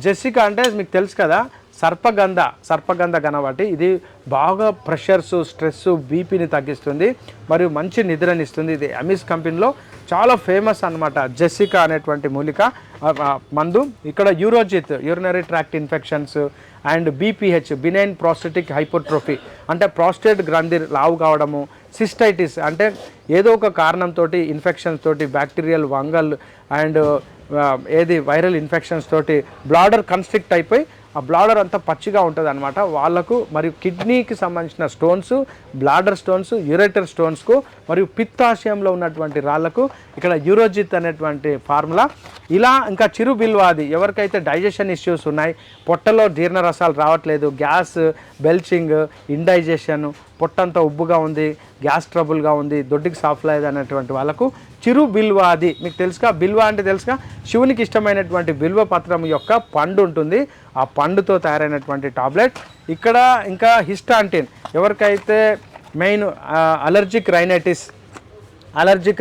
జెసికా అంటే మీకు తెలుసు కదా, సర్పగంధ గనబట్టి ఇది బాగా ప్రెషర్స్, స్ట్రెస్, బీపీని తగ్గిస్తుంది మరియు మంచి నిద్రనిస్తుంది. ఇది అమిస్ కంపెనీలో చాలా ఫేమస్ అనమాట జెసికా అనేటువంటి మూలిక మందు. ఇక్కడ Urojit, urinary tract infections and BPH, benign prostatic hypotrophy అంటే ప్రాస్టేట్ గ్రంథి లావు కావడము, సిస్టైటిస్ అంటే ఏదో ఒక కారణంతో ఇన్ఫెక్షన్స్ తోటి, బ్యాక్టీరియల్, వంగల్ అండ్ వైరల్ ఇన్ఫెక్షన్స్ తోటి బ్లాడర్ కన్స్ట్రిక్ట్ అయిపోయి ఆ బ్లాడర్ అంతా పచ్చిగా ఉంటుంది అనమాట వాళ్ళకు. మరియు కిడ్నీకి సంబంధించిన స్టోన్స్, బ్లాడర్ స్టోన్స్, యూరేటర్ స్టోన్స్కు మరియు పిత్తాశయంలో ఉన్నటువంటి రాళ్లకు ఇక్కడ యూరోజిత్ అనేటువంటి ఫార్ములా. ఇలా ఇంకా చిరు బిల్వాది, ఎవరికైతే డైజెషన్ ఇష్యూస్ ఉన్నాయి, పొట్టలో జీర్ణరసాలు రావట్లేదు, గ్యాస్, బెల్చింగ్, ఇండైజెషన్, పొట్టంతా ఉబ్బుగా ఉంది, గ్యాస్ ట్రబుల్గా ఉంది, దొడ్డికి సాఫ్ లేదు అనేటువంటి వాళ్ళకు చిరు బిల్వాది. మీకు తెలుసుగా, బిల్వా అంటే తెలుసుగా, శివునికి ఇష్టమైనటువంటి బిల్వ పత్రం యొక్క పండు ఉంటుంది, ఆ పండుతో తయారైనటువంటి టాబ్లెట్. ఇక్కడ ఇంకా హిస్టాంటిన్, ఎవరికైతే మెయిన్ అలర్జిక్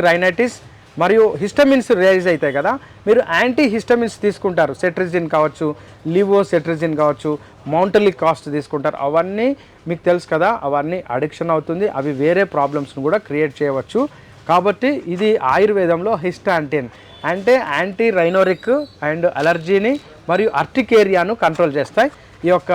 రైనైటిస్ మరియు హిస్టమిన్స్ రైజ్ అవుతాయి కదా, మీరు యాంటీ హిస్టమిన్స్ తీసుకుంటారు, సెట్రిజిన్ కావచ్చు, లివోసెట్రిజిన్ కావచ్చు, మౌంటలిక్ కాస్ట్ తీసుకుంటారు. అవన్నీ మీకు తెలుసు కదా, అవన్నీ అడిక్షన్ అవుతుంది, అవి వేరే ప్రాబ్లమ్స్ను కూడా క్రియేట్ చేయవచ్చు. కాబట్టి ఇది ఆయుర్వేదంలో హిస్టాంటిన్ అంటే యాంటీ రైనోరిక్ అండ్ అలర్జీని మరియు అర్టికేరియాను కంట్రోల్ చేస్తాయి ఈ యొక్క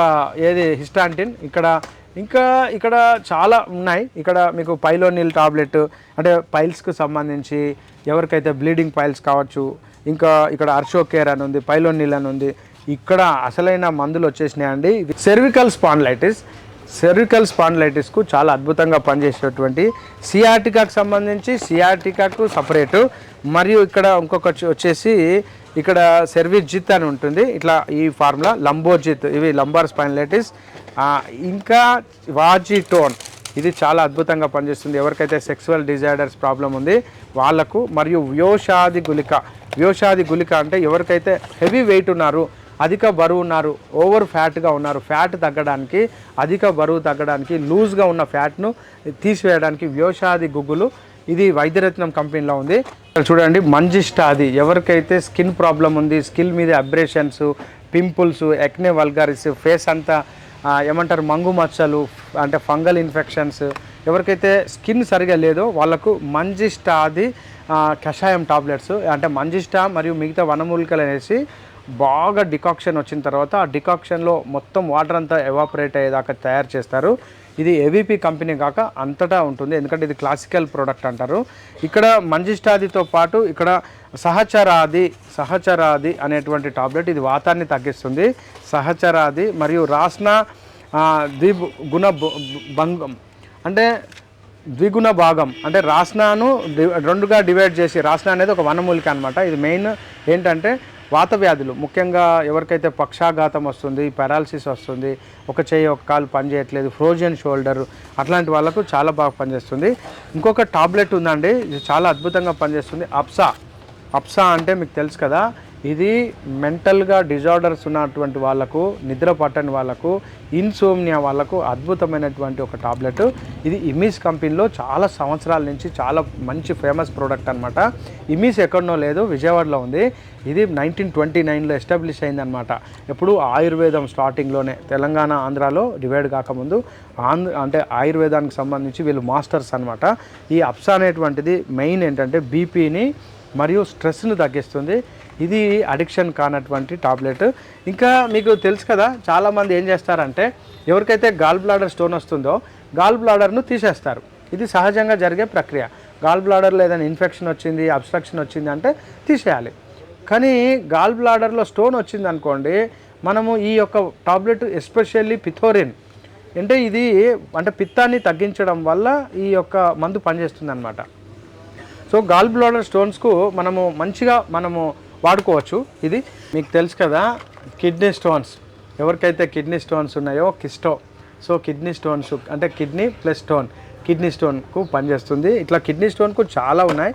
హిస్టాంటిన్. ఇక్కడ చాలా ఉన్నాయి. ఇక్కడ మీకు పైలోనిల్ టాబ్లెట్ అంటే పైల్స్కి సంబంధించి, ఎవరికైతే బ్లీడింగ్ పైల్స్ కావచ్చు, ఇంకా ఇక్కడ అర్షోకేర్ అని ఉంది, పైలోనిల్ అని ఉంది. ఇక్కడ అసలైన మందులు వచ్చేసినాయండి. సెర్వికల్ స్పాండిలైటిస్కు చాలా అద్భుతంగా పనిచేసేటువంటి సియాటికాకు సంబంధించి సియాటికాకు సపరేటు, మరియు ఇక్కడ ఇంకొకటి వచ్చేసి ఇక్కడ సెర్విజిత్ అని ఉంటుంది. ఇట్లా ఈ ఫార్ములా లంబోజిత్, ఇవి లంబార్ స్పాండిలైటిస్. ఇంకా వాజిటోన్, ఇది చాలా అద్భుతంగా పనిచేస్తుంది ఎవరికైతే సెక్సువల్ డిజార్డర్స్ ప్రాబ్లం ఉంది వాళ్లకు. మరియు వ్యోషాది గుళిక అంటే ఎవరికైతే హెవీ వెయిట్ ఉన్నారు, అధిక బరువు ఉన్నారు, ఓవర్ ఫ్యాట్గా ఉన్నారు, ఫ్యాట్ తగ్గడానికి, అధిక బరువు తగ్గడానికి, లూజ్గా ఉన్న ఫ్యాట్ను తీసివేయడానికి వ్యోషాది గుగ్గులు, ఇది వైద్యరత్నం కంపెనీలో ఉంది. చూడండి మంజిష్టాది, ఎవరికైతే స్కిన్ ప్రాబ్లం ఉంది, స్కిన్ మీద అబ్రేషన్స్, పింపుల్స్, ఎక్నే వల్గారిస్, ఫేస్ అంతా ఏమంటారు మంగు మచ్చలు అంటే ఫంగల్ ఇన్ఫెక్షన్స్, ఎవరికైతే స్కిన్ సరిగా లేదో వాళ్ళకు మంజిష్టాది కషాయం టాబ్లెట్స్ అంటే మంజిష్టా మరియు మిగతా వనమూలికలు అనేసి బాగా డికాక్షన్ వచ్చిన తర్వాత ఆ డికాక్షన్లో మొత్తం వాటర్ అంతా ఎవాపరేట్ అయ్యేదాకా తయారు చేస్తారు. ఇది ఏవిపి కంపెనీ కాక అంతటా ఉంటుంది, ఎందుకంటే ఇది క్లాసికల్ ప్రోడక్ట్ అంటారు. ఇక్కడ మంజిష్టాదితో పాటు ఇక్కడ సహచరాది అనేటువంటి టాబ్లెట్, ఇది వాతాన్ని తగ్గిస్తుంది. సహచరాది మరియు రాస్నా ద్విగుణ భంగం అంటే ద్విగుణ భాగం అంటే రాస్నాను రెండుగా డివైడ్ చేసి, రాస్నా అనేది ఒక వనమూలిక అనమాట. ఇది మెయిన్ ఏంటంటే వాత వ్యాధులు, ముఖ్యంగా ఎవరికైతే పక్షాఘాతం వస్తుంది, పారాలసిస్ వస్తుంది, ఒక చేయి ఒక కాలు పనిచేయట్లేదు, ఫ్రోజన్ షోల్డర్, అట్లాంటి వాళ్ళకు చాలా బాగా పనిచేస్తుంది. ఇంకొక టాబ్లెట్ ఉందండి, ఇది చాలా అద్భుతంగా పనిచేస్తుంది. అప్సా అంటే మీకు తెలుసు కదా, ఇది మెంటల్గా డిజార్డర్స్ ఉన్నటువంటి వాళ్ళకు, నిద్ర పట్టని వాళ్ళకు, ఇన్సోమ్నియా వాళ్ళకు అద్భుతమైనటువంటి ఒక టాబ్లెట్. ఇది ఇమీస్ కంపెనీలో చాలా సంవత్సరాల నుంచి చాలా మంచి ఫేమస్ ప్రోడక్ట్ అనమాట. ఇమీస్ ఎక్కడనో లేదు, విజయవాడలో ఉంది. ఇది 1929లో ఎస్టాబ్లిష్ అయిందనమాట. ఎప్పుడు ఆయుర్వేదం స్టార్టింగ్లోనే, తెలంగాణ ఆంధ్రాలో డివైడ్ కాకముందు అంటే ఆయుర్వేదానికి సంబంధించి వీళ్ళు మాస్టర్స్ అనమాట. ఈ అప్సా అనేటువంటిది మెయిన్ ఏంటంటే బీపీని మరియు స్ట్రెస్ను తగ్గిస్తుంది. ఇది అడిక్షన్ కానటువంటి టాబ్లెట్. ఇంకా మీకు తెలుసు కదా, చాలామంది ఏం చేస్తారంటే ఎవరికైతే గాల్ బ్లాడర్ స్టోన్ వస్తుందో గాల్ బ్లాడర్ను తీసేస్తారు. ఇది సహజంగా జరిగే ప్రక్రియ. గాల్ బ్లాడర్లో ఏదైనా ఇన్ఫెక్షన్ వచ్చింది, అబ్స్ట్రక్షన్ వచ్చింది అంటే తీసేయాలి. కానీ గాల్ బ్లాడర్లో స్టోన్ వచ్చింది అనుకోండి, మనము ఈ యొక్క టాబ్లెట్ ఎస్పెషల్లీ పిథోరిన్ అంటే ఇది అంటే పిత్తాన్ని తగ్గించడం వల్ల ఈ యొక్క మందు పనిచేస్తుంది అనమాట. సో గాల్ బ్లాడర్ స్టోన్స్కు మనము మంచిగా వాడుకోవచ్చు. ఇది మీకు తెలుసు కదా, కిడ్నీ స్టోన్స్, ఎవరికైతే కిడ్నీ స్టోన్స్ ఉన్నాయో కిస్టో, సో కిడ్నీ స్టోన్స్ అంటే కిడ్నీ ప్లస్ స్టోన్, కిడ్నీ స్టోన్కు పనిచేస్తుంది. ఇట్లా కిడ్నీ స్టోన్కు చాలా ఉన్నాయి.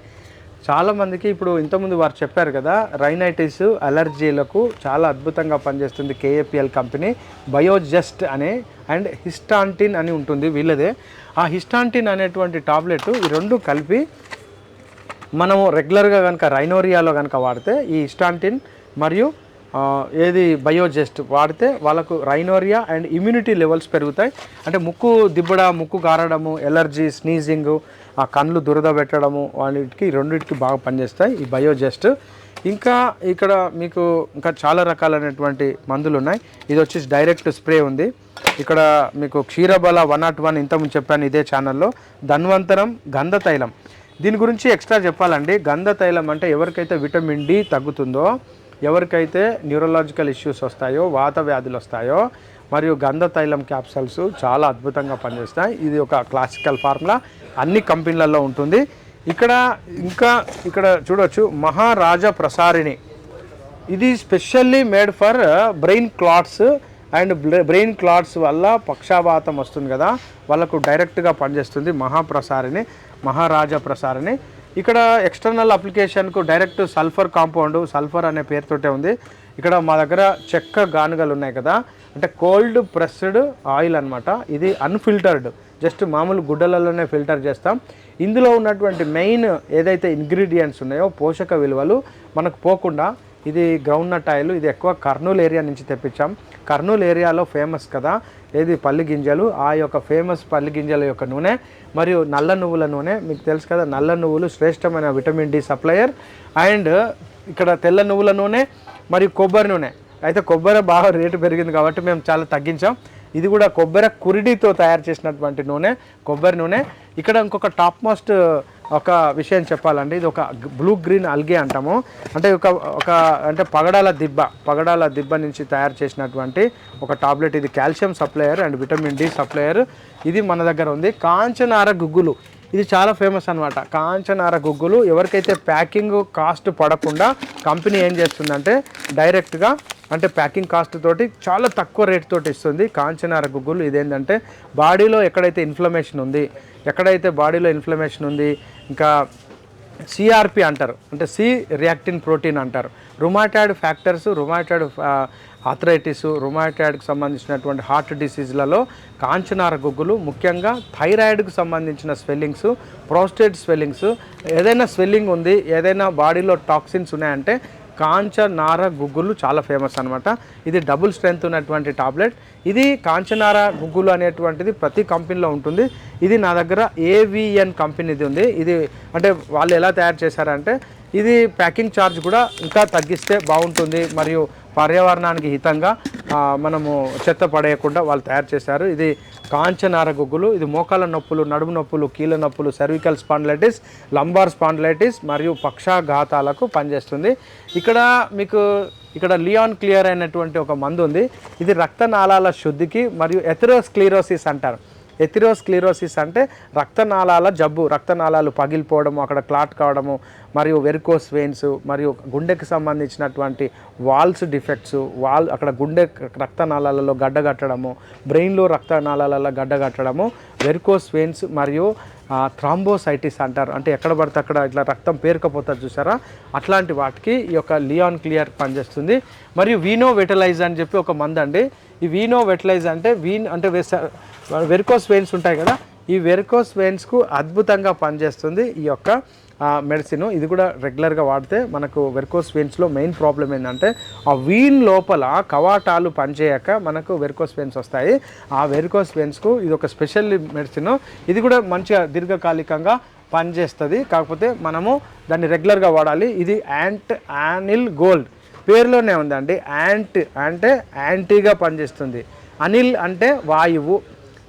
చాలామందికి ఇప్పుడు ఇంతకుముందు వారు చెప్పారు కదా, రైనైటిస్ అలర్జీలకు చాలా అద్భుతంగా పనిచేస్తుంది KAPL కంపెనీ బయోజెస్ట్ అనే అండ్ హిస్టాంటిన్ అని ఉంటుంది వీళ్ళదే. ఆ హిస్టాంటిన్ అనేటువంటి టాబ్లెట్ ఈ రెండు కలిపి మనము రెగ్యులర్గా కనుక రైనోరియాలో కనుక వాడితే ఈ హిస్టాంటిన్ మరియు ఏది బయోజెస్ట్ వాడితే వాళ్ళకు రైనోరియా అండ్ ఇమ్యూనిటీ లెవెల్స్ పెరుగుతాయి. అంటే ముక్కు దిబ్బడ, ముక్కు గారడము, ఎలర్జీ, స్నీజింగ్, ఆ కళ్ళు దురద పెట్టడము, రెండింటికి బాగా పనిచేస్తాయి ఈ బయోజెస్ట్. ఇంకా ఇక్కడ మీకు ఇంకా చాలా రకాలైనటువంటి మందులు ఉన్నాయి. ఇది వచ్చేసి డైరెక్ట్ స్ప్రే ఉంది. ఇక్కడ మీకు క్షీరబల 101 ఇంతకుముందు చెప్పాను ఇదే ఛానల్లో. ధన్వంతరం గంధ తైలం, దీని గురించి ఎక్స్ట్రా చెప్పాలండి. గంధ తైలం అంటే ఎవరికైతే విటమిన్ D తగ్గుతుందో, ఎవరికైతే న్యూరలాజికల్ ఇష్యూస్ వస్తాయో, వాత వ్యాధులు వస్తాయో, మరియు గంధ తైలం క్యాప్సల్స్ చాలా అద్భుతంగా పనిచేస్తాయి. ఇది ఒక క్లాసికల్ ఫార్ములా, అన్ని కంపెనీలలో ఉంటుంది. ఇక్కడ చూడవచ్చు మహారాజా ప్రసారిణి, ఇది specially made for brain clots and brain clots వల్ల పక్షవాతం వస్తుంది కదా, వాళ్ళకు డైరెక్ట్గా పనిచేస్తుంది మహాప్రసారిణి, మహారాజా ప్రసారిణి. ఇక్కడ ఎక్స్టర్నల్ అప్లికేషన్కు డైరెక్ట్ సల్ఫర్ కాంపౌండ్, సల్ఫర్ అనే పేరుతోటే ఉంది. ఇక్కడ మా దగ్గర చెక్క గానుగలు ఉన్నాయి కదా, అంటే కోల్డ్ ప్రెస్డ్ ఆయిల్ అనమాట. ఇది అన్ఫిల్టర్డ్, జస్ట్ మామూలు గుడ్డలలోనే ఫిల్టర్ చేస్తాం. ఇందులో ఉన్నటువంటి మెయిన్ ఏదైతే ఇంగ్రీడియంట్స్ ఉన్నాయో పోషక విలువలు మనకు పోకుండా, ఇది గ్రౌండ్నట్ ఆయిల్, ఇది ఎక్కువ కర్నూలు ఏరియా నుంచి తెప్పించాం. కర్నూలు ఏరియాలో ఫేమస్ కదా ఏది పల్లి గింజలు, ఆ యొక్క ఫేమస్ పల్లి గింజల యొక్క నూనె మరియు నల్ల నువ్వుల నూనె. మీకు తెలుసు కదా, నల్ల నువ్వులు శ్రేష్టమైన విటమిన్ D సప్లయర్. అండ్ ఇక్కడ తెల్ల నువ్వుల నూనె మరియు కొబ్బరి నూనె. అయితే కొబ్బరి బాగా రేటు పెరిగింది కాబట్టి మేము చాలా తగ్గించాం. ఇది కూడా కొబ్బరి కురిడితో తయారు చేసినటువంటి నూనె, కొబ్బరి నూనె. ఇక్కడ ఇంకొక టాప్ మోస్ట్ ఒక విషయం చెప్పాలండి, ఇది ఒక బ్లూ గ్రీన్ అల్గే అంటాము. అంటే అంటే పగడాల దిబ్బ నుంచి తయారు చేసినటువంటి ఒక టాబ్లెట్. ఇది calcium supplier and vitamin D supplier. ఇది మన దగ్గర ఉంది. కాంచనార గుగ్గులు, ఇది చాలా ఫేమస్ అనమాట. కాంచనార గుగ్గులు ఎవరికైతే ప్యాకింగ్ కాస్ట్ పడకుండా కంపెనీ ఏం చేస్తుందంటే డైరెక్ట్గా అంటే ప్యాకింగ్ కాస్ట్ తోటి చాలా తక్కువ రేట్ తోటి ఇస్తుంది కాంచనార గుగ్గులు. ఇదేంటంటే బాడీలో ఎక్కడైతే బాడీలో ఇన్ఫ్లమేషన్ ఉంది, ఇంకా CRP అంటారు, అంటే C రియాక్టిన్ ప్రోటీన్ అంటారు, రుమాటాయిడ్ ఫ్యాక్టర్స్, రుమాటాయిడ్ ఆర్థరైటిస్, రుమాటాయిడ్కి సంబంధించినటువంటి హార్ట్ డిసీజ్లలో కాంచనార గుగ్గులు, ముఖ్యంగా థైరాయిడ్కి సంబంధించిన స్వెల్లింగ్స్, ప్రోస్టేట్ స్వెల్లింగ్స్, ఏదైనా స్వెల్లింగ్ ఉంది, ఏదైనా బాడీలో టాక్సిన్స్ ఉన్నాయంటే కాంచనార గుగ్గులు చాలా ఫేమస్ అనమాట. ఇది డబుల్ స్ట్రెంత్ ఉన్నటువంటి టాబ్లెట్. ఇది కాంచనార గుగ్గులు అనేటువంటిది ప్రతి కంపెనీలో ఉంటుంది. ఇది నా దగ్గర AVN కంపెనీది ఉంది. ఇది అంటే వాళ్ళు ఎలా తయారు చేశారంటే, ఇది ప్యాకింగ్ ఛార్జ్ కూడా ఇంకా తగ్గిస్తే బాగుంటుంది, మరియు పర్యావరణానికి హితంగా మనము చెత్త పడేయకుండా వాళ్ళు తయారు చేశారు. ఇది కాంచనార గుగ్గులు. ఇది మోకాల నొప్పులు, నడుము నొప్పులు, కీళ్ళ నొప్పులు, సర్వికల్ స్పాండిలైటిస్, లంబార్ స్పాండిలైటిస్ మరియు పక్షాఘాతాలకు పనిచేస్తుంది. ఇక్కడ లియాన్ క్లియర్ అయినటువంటి ఒక మందు ఉంది. ఇది రక్తనాళాల శుద్ధికి మరియు ఎథెరోస్క్లెరోసిస్ అంటారు. ఎథెరోస్క్లెరోసిస్ అంటే రక్తనాళాల జబ్బు, రక్తనాళాలు పగిలిపోవడము, అక్కడ క్లాట్ కావడము, మరియు వెరికోస్ వెయిన్స్, మరియు గుండెకి సంబంధించినటువంటి వాల్స్ డిఫెక్ట్స్, అక్కడ గుండె రక్తనాళాలలో గడ్డగట్టడము, బ్రెయిన్లో రక్తనాళాలలో గడ్డగట్టడము, వెరికోస్ వెయిన్స్ మరియు థ్రాంబోసైటిస్ అంటారు. అంటే ఎక్కడ పడితే అక్కడ ఇట్లా రక్తం పేరుకపోతుంది చూసారా, అట్లాంటి వాటికి ఈ యొక్క లియాన్ క్లియర్ పనిచేస్తుంది. మరియు వీనో వెటలైజ్ అని చెప్పి ఒక మందు అండి. ఈ వీనో వెటలైజ్ అంటే వెరికోస్ వెయిన్స్ ఉంటాయి కదా, ఈ వెరికోస్ వెయిన్స్కు అద్భుతంగా పనిచేస్తుంది ఈ యొక్క మెడిసిన్. ఇది కూడా రెగ్యులర్గా వాడితే మనకు వెరికోస్ వెయిన్స్లో మెయిన్ ప్రాబ్లం ఏంటంటే ఆ వీన్ లోపల కవాటాలు పనిచేయక మనకు వెరికోస్ వెయిన్స్ వస్తాయి. ఆ వెరికోస్ వెయిన్స్కు ఇది ఒక స్పెషల్ మెడిసిన్. ఇది కూడా మంచిగా దీర్ఘకాలికంగా పనిచేస్తుంది, కాకపోతే మనము దాన్ని రెగ్యులర్గా వాడాలి. ఇది యానిల్ గోల్డ్ పేరులోనే ఉందండి. అంటే యాంటీగా పనిచేస్తుంది. అనిల్ అంటే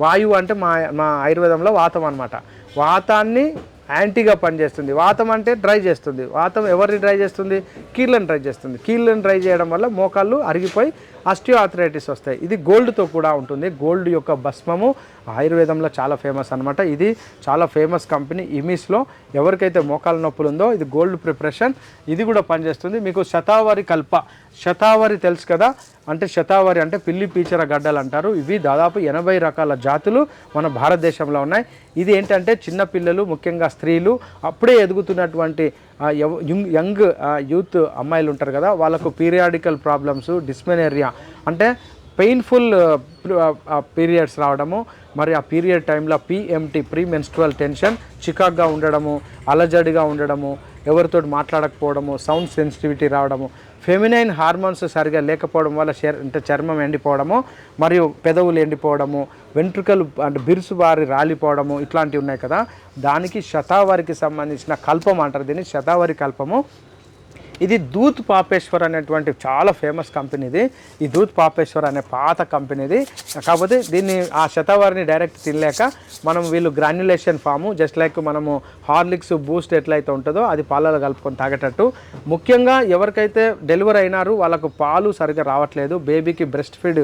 వాయువు అంటే మా ఆయుర్వేదంలో వాతం అనమాట. వాతాన్ని యాంటీగా పనిచేస్తుంది. వాతం అంటే డ్రై చేస్తుంది. వాతం ఎవరిని డ్రై చేస్తుంది? కీళ్ళని డ్రై చేస్తుంది. కీళ్ళని డ్రై చేయడం వల్ల మోకాళ్ళు అరిగిపోయి ఆస్టియోఆర్థరైటిస్ వస్తాయి. ఇది గోల్డ్తో కూడా ఉంటుంది. గోల్డ్ యొక్క భస్మము ఆయుర్వేదంలో చాలా ఫేమస్ అనమాట. ఇది చాలా ఫేమస్ కంపెనీ ఇమిస్లో. ఎవరికైతే మోకాళ్ళ నొప్పులు ఉందో ఇది గోల్డ్ ప్రిపరేషన్, ఇది కూడా పనిచేస్తుంది. మీకు శతావరి కల్ప, శతావరి తెలుసు కదా, అంటే శతావరి అంటే పిల్లి పీచర గడ్డలు అంటారు. ఇవి దాదాపు 80 రకాల జాతులు మన భారతదేశంలో ఉన్నాయి. ఇది ఏంటంటే చిన్నపిల్లలు, ముఖ్యంగా స్త్రీలు, అప్పుడే ఎదుగుతున్నటువంటి యంగ్ యూత్ అమ్మాయిలు ఉంటారు కదా, వాళ్ళకు పీరియాడికల్ ప్రాబ్లమ్స్, డిస్మెనోరియా అంటే పెయిన్ఫుల్ పీరియడ్స్ రావడము, మరి ఆ పీరియడ్ టైంలో పిఎంటి ప్రీ మెన్స్ట్రువల్ టెన్షన్, చికాక్గా ఉండడము, అలజడిగా ఉండడము, ఎవరితో మాట్లాడకపోవడము, సౌండ్ సెన్సిటివిటీ రావడము, ఫెమినైన్ హార్మోన్స్ సరిగా లేకపోవడం వల్ల అంటే చర్మం ఎండిపోవడము, మరియు పెదవులు ఎండిపోవడము, వెంట్రుకలు అంటే బిరుసు బారి రాలిపోవడము, ఇట్లాంటివి ఉన్నాయి కదా. దానికి శతావరికి సంబంధించిన కల్పం అంటారు. దీన్ని శతావరి కల్పము. ఇది దూత్ పాపేశ్వర్ అనేటువంటి చాలా ఫేమస్ కంపెనీ ఇది. ఈ దూత్ పాపేశ్వర్ అనే పాత కంపెనీది. కాకపోతే దీన్ని ఆ శతావరిని డైరెక్ట్ తినలేక మనం వీళ్ళు గ్రాన్యులేషన్ ఫాము, జస్ట్ లైక్ మనము హార్లిక్స్, బూస్ట్ ఎట్లయితే ఉంటుందో అది పాలలో కలుపుకొని తాగేటట్టు. ముఖ్యంగా ఎవరికైతే డెలివరీ అయినారు వాళ్ళకు పాలు సరిగా రావట్లేదు, బేబీకి బ్రెస్ట్ ఫీడ్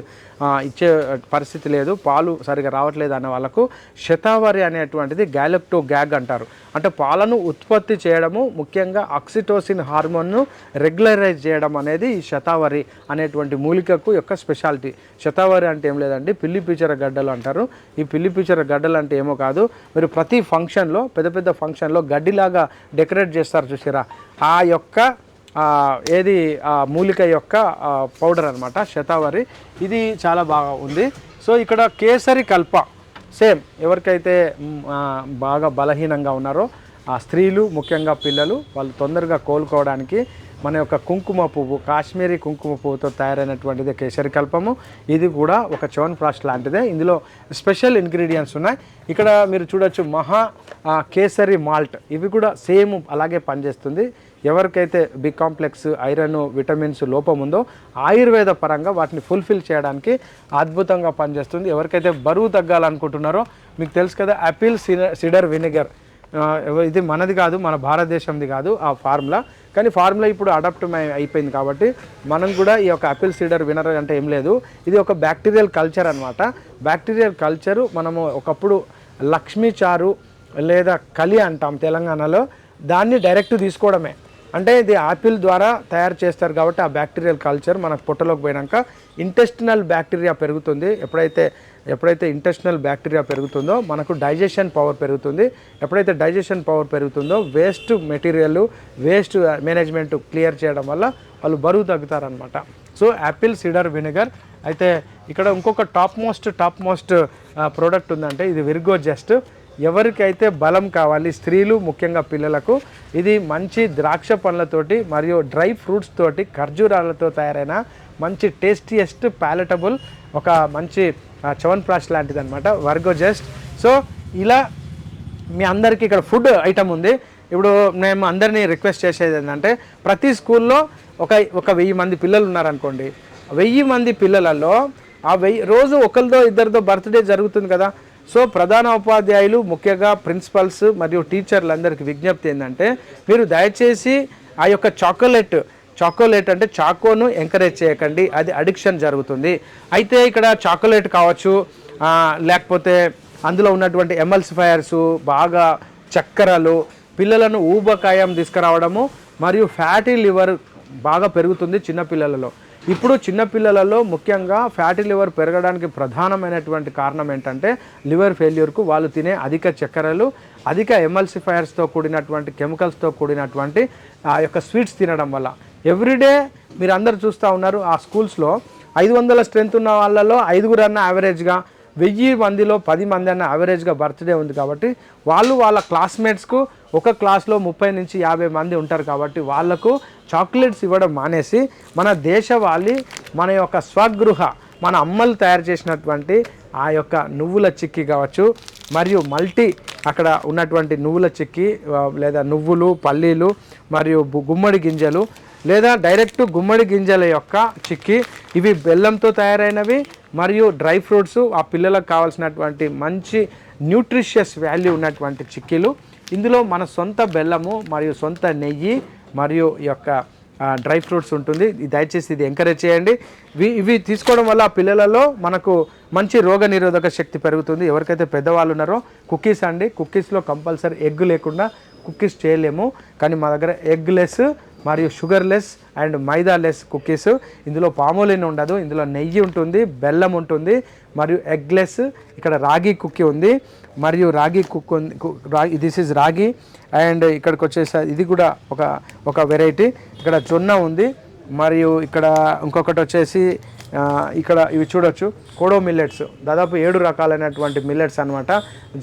ఇచ్చే పరిస్థితి లేదు, పాలు సరిగా రావట్లేదు అనే వాళ్ళకు శతావరి అనేటువంటిది గ్యాలెప్టో గ్యాగ్ అంటారు. అంటే పాలను ఉత్పత్తి చేయడము, ముఖ్యంగా ఆక్సిటోసిన్ హార్మోన్ను రెగ్యులరైజ్ చేయడం అనేది ఈ శతావరి అనేటువంటి మూలికకు యొక్క స్పెషాలిటీ. శతావరి అంటే ఏం లేదండి, పిల్లి పీచర గడ్డలు అంటారు. ఈ పిల్లి పీచర గడ్డలు అంటే ఏమో కాదు, మీరు ప్రతి ఫంక్షన్లో, పెద్ద పెద్ద ఫంక్షన్లో గడ్డిలాగా డెకరేట్ చేస్తారు చూసారా, ఆ యొక్క ఏది మూలిక యొక్క పౌడర్ అనమాట శతావరి. ఇది చాలా బాగా ఉంది. సో ఇక్కడ కేసరి కల్ప సేమ్ ఎవరికైతే బాగా బలహీనంగా ఉన్నారో ఆ స్త్రీలు, ముఖ్యంగా పిల్లలు, వాళ్ళు తొందరగా కోలుకోవడానికి మన యొక్క కుంకుమ పువ్వు, కాశ్మీరీ కుంకుమ పువ్వుతో తయారైనటువంటిది కేసరి కల్పము. ఇది కూడా ఒక చ్యవన్ప్రాష్ లాంటిదే. ఇందులో స్పెషల్ ఇంగ్రీడియంట్స్ ఉన్నాయి. ఇక్కడ మీరు చూడొచ్చు మహా కేసరి మాల్ట్, ఇవి కూడా సేమ్ అలాగే పనిచేస్తుంది. ఎవరికైతే బి కాంప్లెక్స్, ఐరన్, విటమిన్స్ లోపం ఉందో ఆయుర్వేద పరంగా వాటిని ఫుల్ఫిల్ చేయడానికి అద్భుతంగా పనిచేస్తుంది. ఎవరికైతే బరువు తగ్గాలనుకుంటున్నారో, మీకు తెలుసు కదా యాపిల్ సిడర్ వినిగర్, ఇది మనది కాదు, మన భారతదేశంది కాదు ఆ ఫార్ములా, కానీ ఫార్ములా ఇప్పుడు అడాప్ట్ అయిపోయింది కాబట్టి మనం కూడా ఈ యొక్క యాపిల్ సీడర్ వినర్ అంటే ఏం లేదు, ఇది ఒక బ్యాక్టీరియల్ కల్చర్ అనమాట. బ్యాక్టీరియల్ కల్చరు మనము ఒకప్పుడు లక్ష్మీ చారు లేదా కలి అంటాం తెలంగాణలో, దాన్ని డైరెక్ట్ తీసుకోవడమే. అంటే ఇది యాపిల్ ద్వారా తయారు చేస్తారు కాబట్టి ఆ బ్యాక్టీరియల్ కల్చర్ మనకు పొట్టలోకి పోయినాక ఇంటెస్టినల్ బ్యాక్టీరియా పెరుగుతుంది. ఎప్పుడైతే ఇంటెస్టినల్ బ్యాక్టీరియా పెరుగుతుందో మనకు డైజెషన్ పవర్ పెరుగుతుంది. ఎప్పుడైతే డైజెషన్ పవర్ పెరుగుతుందో waste material, waste management clear చేయడం వల్ల వాళ్ళు బరువు తగ్గుతారనమాట. So apple cider vinegar. అయితే ఇక్కడ ఇంకొక టాప్ మోస్ట్ ప్రోడక్ట్ ఉందంటే ఇది విర్గో జస్ట్. ఎవరికైతే బలం కావాలి, స్త్రీలు, ముఖ్యంగా పిల్లలకు, ఇది మంచి ద్రాక్ష పండ్లతోటి మరియు డ్రై ఫ్రూట్స్ తోటి, ఖర్జూరాలతో తయారైన మంచి టేస్టియెస్ట్ ప్యాలెటబుల్ ఒక మంచి చ్యవన్ప్రాష్ లాంటిది అనమాట వర్గో జస్ట్. సో ఇలా మీ అందరికీ ఇక్కడ ఫుడ్ ఐటమ్ ఉంది. ఇప్పుడు మేము అందరినీ రిక్వెస్ట్ చేసేది ఏంటంటే, ప్రతి స్కూల్లో ఒక 1000 మంది పిల్లలు ఉన్నారనుకోండి, 1000 మంది పిల్లలలో ఆ 1000 రోజు ఒకరిదో ఇద్దరిదో బర్త్డే జరుగుతుంది కదా. సో ప్రధాన ఉపాధ్యాయులు, ముఖ్యంగా ప్రిన్సిపల్స్ మరియు టీచర్లందరికీ విజ్ఞప్తి ఏంటంటే, మీరు దయచేసి ఆ యొక్క చాకోలెట్ అంటే చాకోను ఎంకరేజ్ చేయకండి, అది అడిక్షన్ జరుగుతుంది. అయితే ఇక్కడ చాకోలెట్ కావచ్చు, లేకపోతే అందులో ఉన్నటువంటి ఎమల్సిఫైయర్స్, బాగా చక్కెరలు పిల్లలను ఊబకాయం తీసుకురావడము మరియు ఫ్యాటీ లివర్ బాగా పెరుగుతుంది చిన్నపిల్లలలో. ఇప్పుడు చిన్నపిల్లలలో ముఖ్యంగా ఫ్యాటీ లివర్ పెరగడానికి ప్రధానమైనటువంటి కారణం ఏంటంటే లివర్ ఫెయిల్యూర్కు వాళ్ళు తినే అధిక చక్కెరలు, అధిక ఎమల్సిఫైయర్స్తో కూడినటువంటి కెమికల్స్తో కూడినటువంటి ఆ యొక్క స్వీట్స్ తినడం వల్ల. ఎవ్రీడే మీరు అందరు చూస్తూ ఉన్నారు, ఆ స్కూల్స్లో 500 స్ట్రెంత్ ఉన్న వాళ్ళలో 5 అన్న యావరేజ్గా, 1000 మందిలో 10 మంది అన్న యావరేజ్గా బర్త్డే ఉంది కాబట్టి వాళ్ళ క్లాస్మేట్స్కు ఒక క్లాస్లో 30 నుంచి 50 మంది ఉంటారు కాబట్టి వాళ్లకు చాక్లెట్స్ ఇవ్వడం మానేసి మన దేశవాళీ, మన యొక్క స్వగృహ, మన అమ్మలు తయారు చేసినటువంటి ఆ యొక్క నువ్వుల చిక్కీ కావచ్చు, మరియు అక్కడ ఉన్నటువంటి నువ్వుల చిక్కీ లేదా నువ్వులు, పల్లీలు మరియు గుమ్మడి గింజలు లేదా డైరెక్ట్ గుమ్మడి గింజల యొక్క చిక్కీ, ఇవి బెల్లంతో తయారైనవి మరియు డ్రై ఫ్రూట్స్, ఆ పిల్లలకు కావాల్సినటువంటి మంచి న్యూట్రిషియస్ వాల్యూ ఉన్నటువంటి చిక్కీలు. ఇందులో మన సొంత బెల్లము మరియు సొంత నెయ్యి మరియు ఈ యొక్క డ్రై ఫ్రూట్స్ ఉంటుంది. దయచేసి ఇది ఎంకరేజ్ చేయండి. ఇవి తీసుకోవడం వల్ల పిల్లలలో మనకు మంచి రోగ నిరోధక శక్తి పెరుగుతుంది. ఎవరికైతే పెద్దవాళ్ళు ఉన్నారో కుకీస్ అండి, కుకీస్లో కంపల్సరీ ఎగ్ లేకుండా కుకీస్ చేయలేము. కానీ మా దగ్గర ఎగ్ లెస్ మరియు sugar less and maida less cookies. ఇందులో పామోలిన్ ఉండదు, ఇందులో నెయ్యి ఉంటుంది, బెల్లం ఉంటుంది మరియు ఎగ్ లెస్. ఇక్కడ రాగి కుక్కీ ఉంది మరియు రాగి కుక్ ఉంది, దిస్ ఈజ్ రాగి. అండ్ ఇక్కడికి వచ్చేసి ఇది కూడా ఒక వెరైటీ. ఇక్కడ జొన్న ఉంది మరియు ఇక్కడ ఇంకొకటి వచ్చేసి ఇక్కడ ఇవి చూడొచ్చు కోడో మిల్లెట్స్. దాదాపు 7 రకాలైనటువంటి మిల్లెట్స్ అనమాట.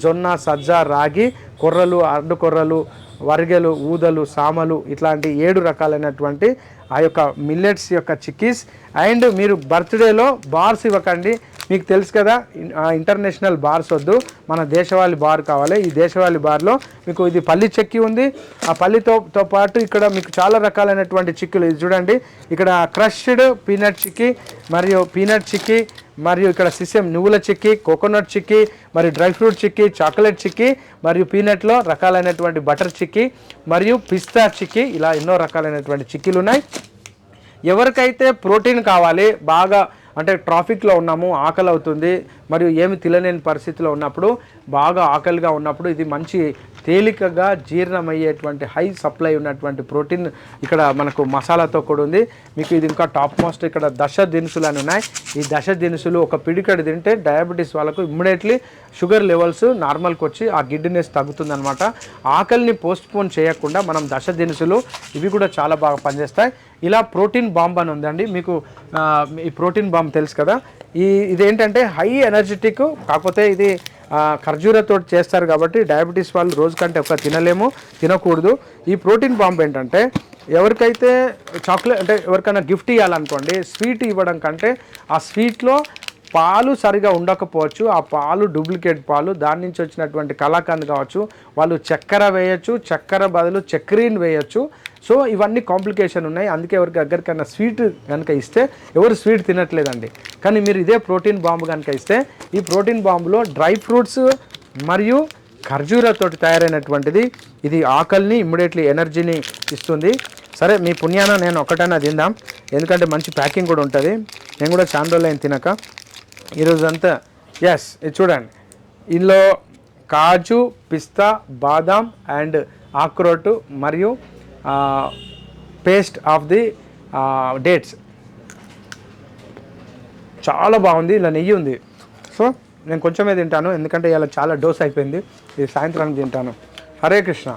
జొన్న, సజ్జ, రాగి, కొర్రలు, అడ్డు కొర్రలు, వర్గెలు, ఊదలు, సామలు, ఇట్లాంటి 7 రకాలైనటువంటి ఆ యొక్క మిల్లెట్స్ యొక్క చిక్కీస్. అండ్ మీరు బర్త్డేలో బార్స్ ఇవ్వకండి, మీకు తెలుసు కదా ఇంటర్నేషనల్ బార్స్ వద్దు, మన దేశవాళీ బార్ కావాలి. ఈ దేశవాళీ బార్లో మీకు ఇది పల్లి చెక్కీ ఉంది. ఆ పల్లితో పాటు ఇక్కడ మీకు చాలా రకాలైనటువంటి చిక్కీలు. ఇది చూడండి, ఇక్కడ క్రష్డ్ పీనట్ చిక్కీ మరియు పీనట్ చిక్కీ మరియు ఇక్కడ సిసెమ్ నువ్వుల చిక్కీ, కోకోనట్ చిక్కీ మరియు dry fruit chikki, chocolate chikki మరియు పీనట్లో రకాలైనటువంటి బటర్ చిక్కీ మరియు పిస్తా చిక్కీ, ఇలా ఎన్నో రకాలైనటువంటి చిక్కీలు ఉన్నాయి. ఎవరికైతే ప్రోటీన్ కావాలి, బాగా అంటే ట్రాఫిక్లో ఉన్నాము, ఆకలి అవుతుంది మరియు ఏమి తినలేని పరిస్థితిలో ఉన్నప్పుడు, బాగా ఆకలిగా ఉన్నప్పుడు ఇది మంచి తేలికగా జీర్ణమయ్యేటువంటి హై సప్లై ఉన్నటువంటి ప్రోటీన్ ఇక్కడ మనకు మసాలాతో కూడా ఉంది. మీకు ఇది ఇంకా టాప్ మోస్ట్ ఇక్కడ దశ దినుసులు అని ఉన్నాయి. ఈ దశ దినుసులు ఒక పిడికడి తింటే డయాబెటీస్ వాళ్ళకు ఇమ్మీడియట్లీ షుగర్ లెవెల్స్ నార్మల్కి వచ్చి ఆ గిడ్డినెస్ తగ్గుతుందనమాట. ఆకలిని పోస్ట్పోన్ చేయకుండా మనం దశ దినుసులు ఇవి కూడా చాలా బాగా పనిచేస్తాయి. ఇలా ప్రోటీన్ బాంబ్ అని ఉందండి. మీకు ఈ ప్రోటీన్ బాంబ్ తెలుసు కదా, ఇదేంటంటే హై ఎనర్జెటిక్, కాకపోతే ఇది ఖర్జూరతో చేస్తారు కాబట్టి డయాబెటీస్ వాళ్ళు రోజు కంటే ఎక్కువ తినకూడదు. ఈ ప్రోటీన్ బాంబ్ ఏంటంటే ఎవరికైతే చాక్లెట్ అంటే ఎవరికైనా గిఫ్ట్ ఇవ్వాలనుకోండి, స్వీట్ ఇవ్వడం కంటే ఆ స్వీట్లో పాలు సరిగా ఉండకపోవచ్చు, ఆ పాలు డూప్లికేట్ పాలు, దాని నుంచి వచ్చినటువంటి కలాకండ్ కావచ్చు, వాళ్ళు చక్కెర వేయచ్చు, చక్కెర బదులు చక్కెరీని వేయచ్చు. సో ఇవన్నీ కాంప్లికేషన్ ఉన్నాయి. అందుకే ఎవరికి దగ్గరికన్నా స్వీట్ కనుక ఇస్తే ఎవరు స్వీట్ తినట్లేదండి. కానీ మీరు ఇదే ప్రోటీన్ బాంబు కనుక ఇస్తే, ఈ ప్రోటీన్ బాంబులో డ్రై ఫ్రూట్స్ మరియు ఖర్జూరతోటి తయారైనటువంటిది. ఇది ఆకలిని ఇమ్మీడియట్లీ ఎనర్జీని ఇస్తుంది. సరే మీ పుణ్యాన నేను ఒకటైనా తిందాం, ఎందుకంటే మంచి ప్యాకింగ్ కూడా ఉంటుంది. నేను కూడా చాలా రోజులు అయిన తినక ఈరోజు అంతా. ఎస్, ఇది చూడండి, ఇందులో కాజు, పిస్తా, బాదాం అండ్ ఆక్రోటు మరియు పేస్ట్ ఆఫ్ ది డేట్స్. చాలా బాగుంది. ఇలా నెయ్యి ఉంది. సో నేను కొంచెమే తింటాను, ఎందుకంటే ఇలా చాలా డోస్ అయిపోయింది. ఇది సాయంత్రానికి తింటాను. హరే కృష్ణ.